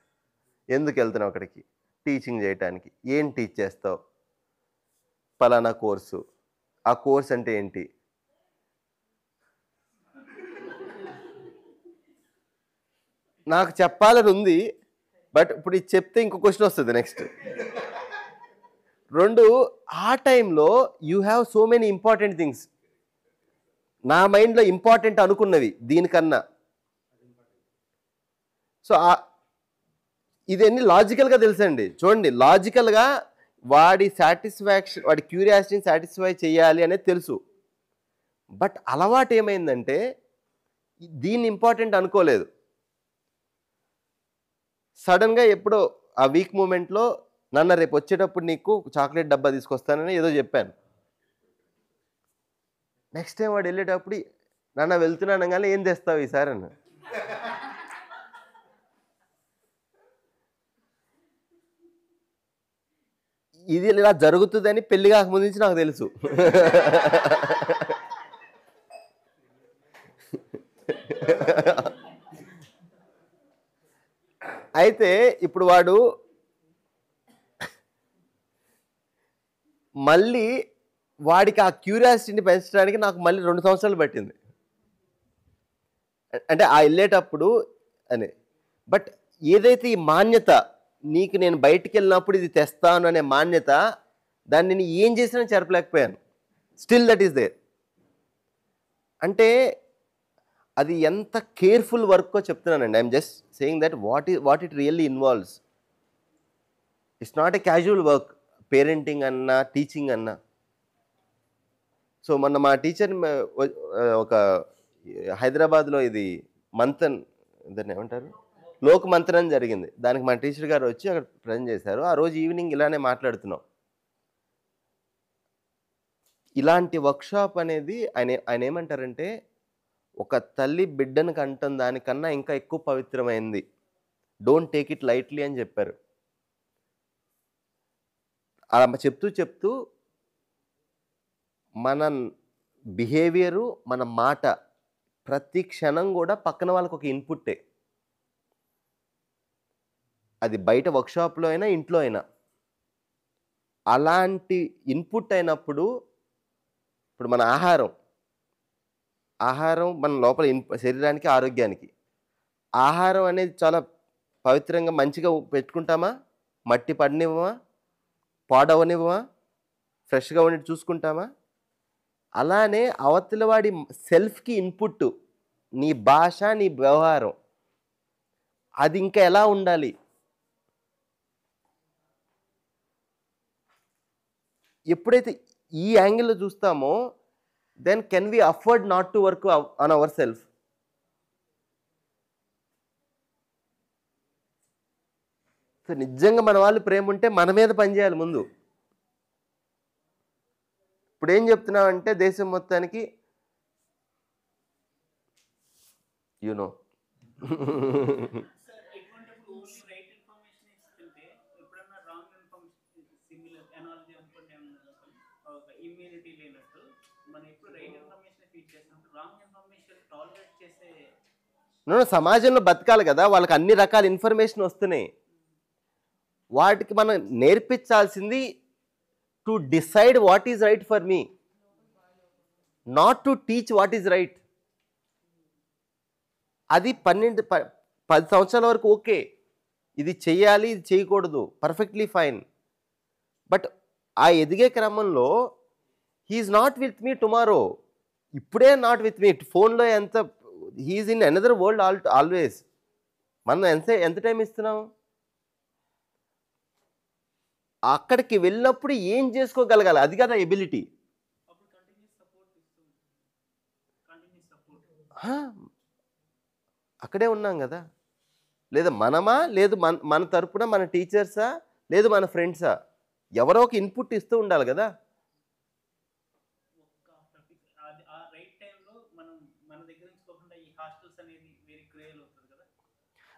S1: ఎందుకు వెళ్తున్నావు అక్కడికి? టీచింగ్ చేయటానికి. ఏం టీచ్ చేస్తావు? పలానా కోర్సు. ఆ కోర్స్ అంటే ఏంటి? నాకు చెప్పాలని ఉంది, బట్ ఇప్పుడు ఇది చెప్తే ఇంకో క్వశ్చన్ వస్తుంది నెక్స్ట్. రెండు, ఆ టైంలో you have so many important things. నా మైండ్లో ఇంపార్టెంట్ అనుకున్నవి దీనికన్నా. సో ఇదన్నీ లాజికల్గా తెలుసండి. చూడండి, లాజికల్గా వాడి సాటిస్ఫాక్షన్, వాడి క్యూరియాసిటీని సాటిస్ఫై చేయాలి అనేది తెలుసు. బట్ అలవాటు ఏమైందంటే దీన్ని ఇంపార్టెంట్ అనుకోలేదు. సడన్గా ఎప్పుడో ఆ వీక్ మూమెంట్లో నాన్న రేపు వచ్చేటప్పుడు నీకు చాక్లెట్ డబ్బా తీసుకొస్తానని ఏదో చెప్పాను. నెక్స్ట్ టైం వాడు వెళ్ళేటప్పుడు నాన్న వెళ్తున్నాను కానీ ఏం తెస్తావు ఈసారి అన్న. ఇది ఇలా జరుగుతుందని పెళ్లి కాకముందు నుంచి నాకు తెలుసు. అయితే ఇప్పుడు వాడు మళ్ళీ వాడికి ఆ క్యూరియాసిటీని పెంచడానికి నాకు మళ్ళీ 2 సంవత్సరాలు పట్టింది. అంటే ఆ వెళ్ళేటప్పుడు అని. బట్ ఏదైతే ఈ మాన్యత, నీకు నేను బయటికి వెళ్ళినప్పుడు ఇది తెస్తాను అనే మాన్యత, దాన్ని నేను ఏం చేసినా చెరపలేకపోయాను. Still that is there. అంటే అది ఎంత కేర్ఫుల్ వర్కో చెప్తున్నానండి. I'm just saying that what it really involves. It's not a casual work. Parenting అన్నా, టీచింగ్ అన్నా. సో మొన్న మా టీచర్ ఒక హైదరాబాద్లో ఇది మంథన్, దాన్ని ఏమంటారు, లోక్ మంథన్ జరిగింది. దానికి మా టీచర్ గారు వచ్చి అక్కడ ప్రజెంట్ చేశారు. ఆ రోజు ఈవినింగ్ ఇలానే మాట్లాడుతున్నాం. ఇలాంటి వర్క్షాప్ అనేది ఆయన ఏమంటారంటే, ఒక తల్లి బిడ్డను కంటం దానికన్నా ఇంకా ఎక్కువ పవిత్రమైంది. డోంట్ టేక్ ఇట్ లైట్లీ అని చెప్పారు. అలా చెప్తూ మన బిహేవియరు, మన మాట, ప్రతి క్షణం కూడా పక్కన వాళ్ళకి ఒక ఇన్పుట్టే. అది బయట వర్క్షాప్లో అయినా ఇంట్లో అయినా. అలాంటి ఇన్పుట్ అయినప్పుడు ఇప్పుడు మన ఆహారం మన లోపల శరీరానికి, ఆరోగ్యానికి. ఆహారం అనేది చాలా పవిత్రంగా మంచిగా పెట్టుకుంటామా? మట్టి పడనివ్వమా? పాడవనివ్వమా? ఫ్రెష్గా ఉండి చూసుకుంటామా? అలానే అవతల వాడి సెల్ఫ్కి ఇన్పుట్, నీ భాష, నీ వ్యవహారం, అది ఇంకా ఎలా ఉండాలి? ఎప్పుడైతే ఈ యాంగిల్లో చూస్తామో, then can we afford not to work on our self. So నిజంగా మన వాళ్ళు ప్రేమ ఉంటే మన మీద పనిచేయాలి ముందు. ఇప్పుడు ఏం చెప్తున్నామంటే దేశం మొత్తానికి యూనో సమాజంలో బతకాలి కదా, వాళ్ళకి అన్ని రకాల ఇన్ఫర్మేషన్ వస్తున్నాయి. వాటికి మనం నేర్పించాల్సింది to decide what is right for me, not to teach what is right. అది 10 సంవత్సరాల వరకు ఓకే, ఇది చెయ్యాలి, ఇది చేయకూడదు, పర్ఫెక్ట్లీ ఫైన్. బట్ ఆ ఎదిగే క్రమంలో he's not with me tomorrow. ఇప్పుడే నాట్ విత్ మీ. ఫోన్లో ఎంత, he's in another world always. మనం ఎంత టైం ఇస్తున్నాం? అక్కడికి వెళ్ళినప్పుడు ఏం చేసుకోగలగాలి, అది కదా ఎబిలిటీ. అక్కడే ఉన్నాం కదా. లేదా మనమా, లేదు మన తరపున మన టీచర్సా, లేదు మన ఫ్రెండ్సా, ఎవరో ఒక ఇన్పుట్ ఇస్తూ ఉండాలి కదా.
S16: ఆ రైట్ టైంలో మనం మన దగ్గర నుంచి పోకుండా ఈ హాస్టల్స్ అనేది వెరీ క్రూయల్ అవుతుంది కదా.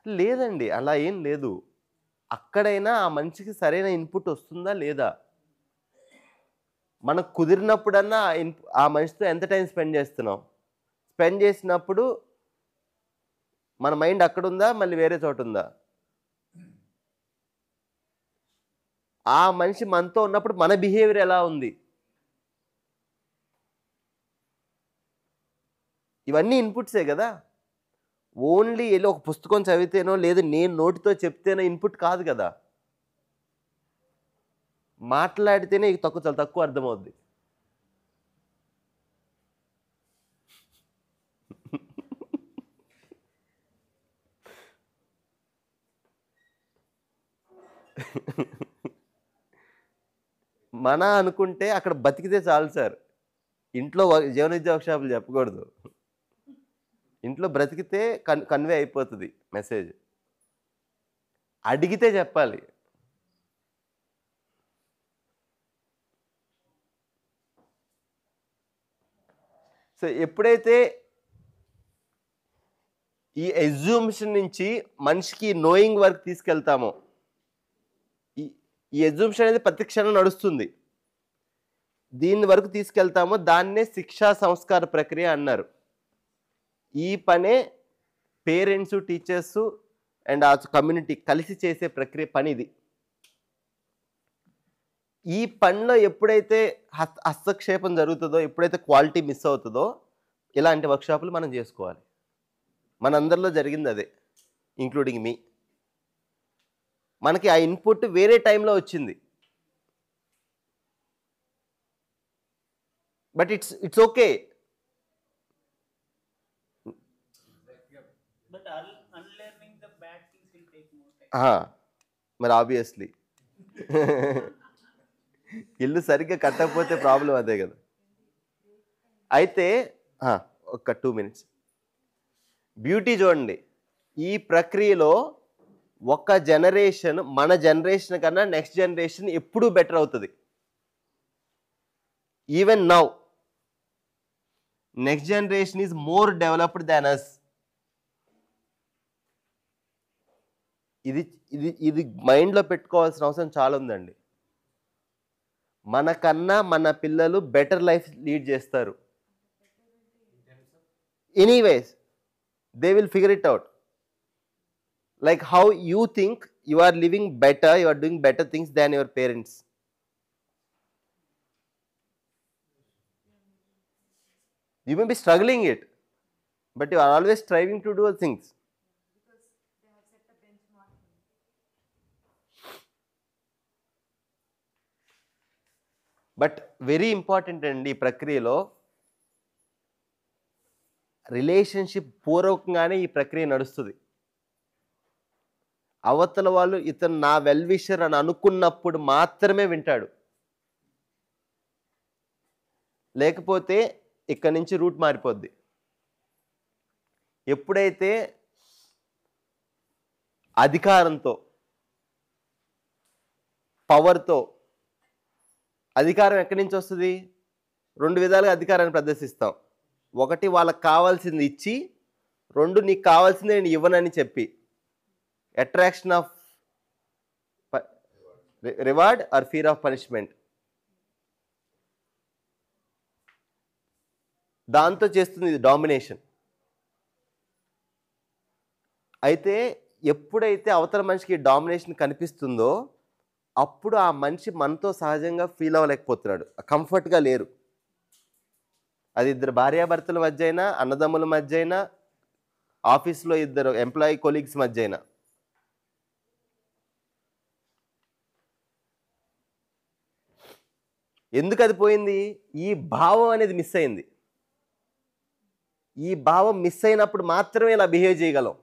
S1: లేదండి, అలా ఏం లేదు. అక్కడైనా ఆ మనిషికి సరైన ఇన్పుట్ వస్తుందా లేదా, మనకు కుదిరినప్పుడన్నా ఆ మనిషితో ఎంత టైం స్పెండ్ చేస్తున్నాం, స్పెండ్ చేసినప్పుడు మన మైండ్ అక్కడ ఉందా మళ్ళీ వేరే చోట ఉందా, ఆ మనిషి మనతో ఉన్నప్పుడు మన బిహేవియర్ ఎలా ఉంది, ఇవన్నీ ఇన్పుట్సే కదా. ఓన్లీ వెళ్ళి ఒక పుస్తకం చదివితేనో లేదు నేను నోటితో చెప్తేనో ఇన్పుట్ కాదు కదా. మాట్లాడితేనే చాలా తక్కువ అర్థమవుద్ది. మన అనుకుంటే అక్కడ బతికితే చాలు సార్. ఇంట్లో జీవన విద్యా వర్క్షాపులు చెప్పకూడదు. ఇంట్లో బ్రతికితే కన్వే అయిపోతుంది మెసేజ్. అడిగితే చెప్పాలి. సో ఎప్పుడైతే ఈ ఎజ్యూమ్షన్ నుంచి మనిషికి నోయింగ్ వర్క్ తీసుకెళ్తామో, ఈ ఎజ్యూమ్షన్ అనేది ప్రతి క్షణం నడుస్తుంది, దీని వరకు తీసుకెళ్తామో దాన్నే శిక్షా సంస్కార ప్రక్రియ అన్నారు. ఈ పనే పేరెంట్స్, టీచర్స్ అండ్ ఆ కమ్యూనిటీ కలిసి చేసే పని ఇది. ఈ పనిలో ఎప్పుడైతే హస్తక్షేపం జరుగుతుందో, ఎప్పుడైతే క్వాలిటీ మిస్ అవుతుందో, ఇలాంటి వర్క్షాపులు మనం చేసుకోవాలి. మనందరిలో జరిగింది అదే, ఇంక్లూడింగ్ మీ. మనకి ఆ ఇన్పుట్ వేరే టైంలో వచ్చింది, but it's okay.
S16: But unlearning the bad things will take more time.
S1: మరి ఆబ్వియస్లీ ఇల్లు సరిగ్గా కట్టకపోతే ప్రాబ్లం అదే కదా. అయితే ఒక 2 minutes బ్యూటీ చూడండి. ఈ ప్రక్రియలో ఒక జనరేషన్, మన జనరేషన్ కన్నా నెక్స్ట్ జనరేషన్ ఎప్పుడూ బెటర్ అవుతుంది. Even now next generation is more developed than us. ఇది మైండ్లో పెట్టుకోవాల్సిన అవసరం చాలా ఉందండి. మనకన్నా మన పిల్లలు బెటర్ లైఫ్ లీడ్ చేస్తారు. Anyways they will figure it out. Like how you think you are living better, you are doing better things than your parents. You may be struggling it, but you are always striving to do things. But very important అండి ఈ ప్రక్రియలో, relationship పూర్వకంగానే ఈ ప్రక్రియ నడుస్తుంది. అవతల వాళ్ళు ఇతను నా వెల్ విషర్ అని అనుకున్నప్పుడు మాత్రమే వింటాడు. లేకపోతే ఇక్కడి నుంచి రూట్ మారిపోద్ది. ఎప్పుడైతే అధికారంతో, పవర్తో, అధికారం ఎక్కడి నుంచి వస్తుంది? 2 విధాలుగా అధికారాన్ని ప్రదర్శిస్తాం. ఒకటి వాళ్ళకి కావాల్సింది ఇచ్చి, 2 నీకు కావాల్సింది నేను ఇవ్వనని చెప్పి. Attraction of reward or fear of punishment. దాంతో చేస్తుంది ఇది డామినేషన్. అయితే ఎప్పుడైతే అవతల మనిషికి డామినేషన్ కనిపిస్తుందో అప్పుడు ఆ మనిషి మనతో సహజంగా ఫీల్ అవ్వలేకపోతున్నాడు, కంఫర్ట్గా లేరు. అది ఇద్దరు భార్యాభర్తల మధ్య అయినా, అన్నదమ్ముల మధ్య అయినా, ఆఫీస్లో ఇద్దరు ఎంప్లాయీ కొలీగ్స్ మధ్య అయినా. ఎందుకు అది పోయింది? ఈ భావం అనేది మిస్ అయింది. ఈ భావం మిస్ అయినప్పుడు మాత్రమే ఇలా బిహేవ్ చేయగలం.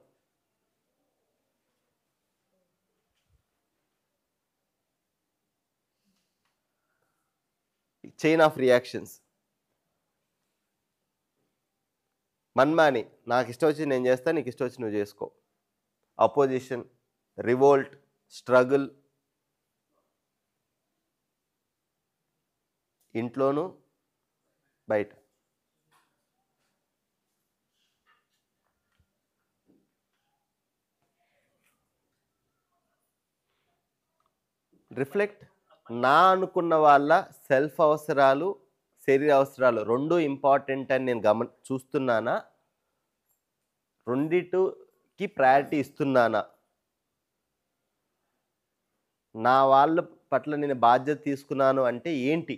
S1: Chain of reactions. మన్మాని, నాకు ఇష్టం వచ్చి నేను చేస్తాను, నీకు ఇష్టం వచ్చి నువ్వు చేసుకో. అపోజిషన్, రివోల్ట్, స్ట్రగుల్, ఇంట్లోనూ బయట. రిఫ్లెక్ట్, నా అనుకున్న వాళ్ళ సెల్ఫ్ అవసరాలు, శరీర అవసరాలు రెండు ఇంపార్టెంట్ అని నేను చూస్తున్నానా, రెండిటికి ప్రయారిటీ ఇస్తున్నానా, నా వాళ్ళ పట్ల నేను బాధ్యత తీసుకున్నాను అంటే ఏంటి,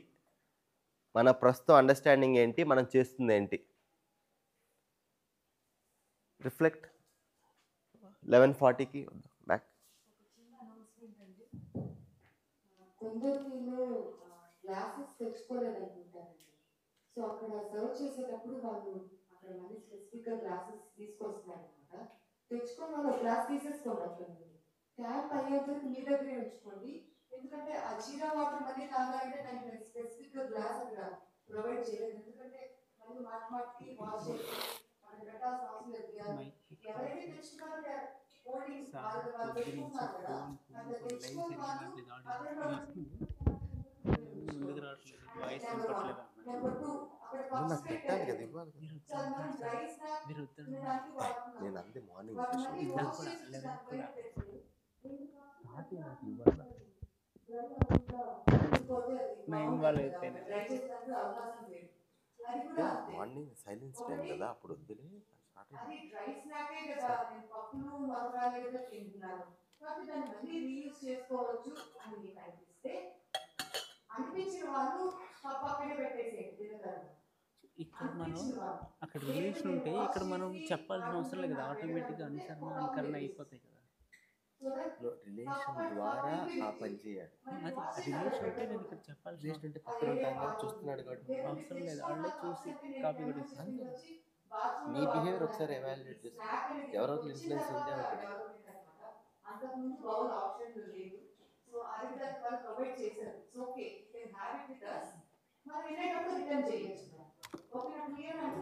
S1: మన ప్రస్తుతం అండర్స్టాండింగ్ ఏంటి, మనం చేస్తుంది ఏంటి. రిఫ్లెక్ట్. 11:40కి బ్యాక్.
S11: కొందరు వీళ్ళు గ్లాసెస్ తెచ్చుకోలేదనుకుంటారండి. సో అక్కడ సర్వ్ చేసేటప్పుడు వాళ్ళు అక్కడ మళ్ళీ స్పెసిఫిక్గా గ్లాసెస్ తీసుకొస్తున్నారు అనమాట. తెచ్చుకొని వాళ్ళు గ్లాస్ తీసేసుకోండి అక్కడ నుండి. ట్యాప్ అయ్యేంతవరకు మీ దగ్గరే ఉంచుకోండి. ఎందుకంటే ఆ జీరా వాటర్ మళ్ళీ తాగాలంటే దానికి స్పెసిఫిక్గా గ్లాస్ అక్కడ ప్రొవైడ్ చేయలేదు. ఎందుకంటే మళ్ళీ మాటికి వాష్ చేసి అక్కడ పెట్టాల్సిన అవసరం లేదు. ఎవరైతే తెచ్చుకున్నారో వాళ్ళు పెట్టుకుంటున్నారు కదా, అట్లా తెచ్చుకొని వాళ్ళు
S16: ముందుకు రావట్లేదు, వాయిస్ వినపట్లేదు.
S1: నాకు పెట్టాలి కదా, ఇవ్వాలి. నేను అంతే మార్నింగ్ మార్నింగ్ సైలెన్స్ టైం కదా, అప్పుడు వద్దులే.
S11: అది డ్రై స్నాకే కదా, నేను పప్పులు మరకాయలు కూడా తింటున్నాను కాబట్టి దాన్ని మళ్ళీ రీయూజ్ చేసుకోవచ్చు అని మీకు అనిపించిన వాళ్ళు పక్కనే పెట్టేసేయండి తినగలరు.
S16: ఇక్కడ మనం అక్కడ రిలేషన్ ఉంటే ఇక్కడ మనం చెప్పాల్సిన అవసరం లేదు కదా, ఆటోమేటిక్గా అనుకరణ అయిపోతాయి కదా.
S1: రిలేషన్ ద్వారా ఆ పని చేయాలి.
S16: అది రిలేషన్ ఉంటే నేను ఇక్కడ చెప్పాల్సిన
S1: రిలేషన్ అంటే పక్కన ఉంటాను చూస్తున్నాడు కాబట్టి
S16: అవసరం లేదు, వాళ్ళే చూసి కాపీ కొట్టేసి.
S1: మీ బిహేవియర్ ఒకసారి ఎవాల్యుయేట్ చేసుకోండి. ఎవరో ఇన్ఫ్లుయెన్స్ ఉంటే ఒకటి.
S11: అంతకుముందు బౌల్ ఆప్షన్ లేదు, సో అది దాన్ని వాళ్ళు ప్రొవైడ్ చేశారు. So okay, you can have it with us. మనం వెళ్ళేటప్పుడు రిటర్న్ చేయొచ్చు. ఓకే, నాకు క్లియర్.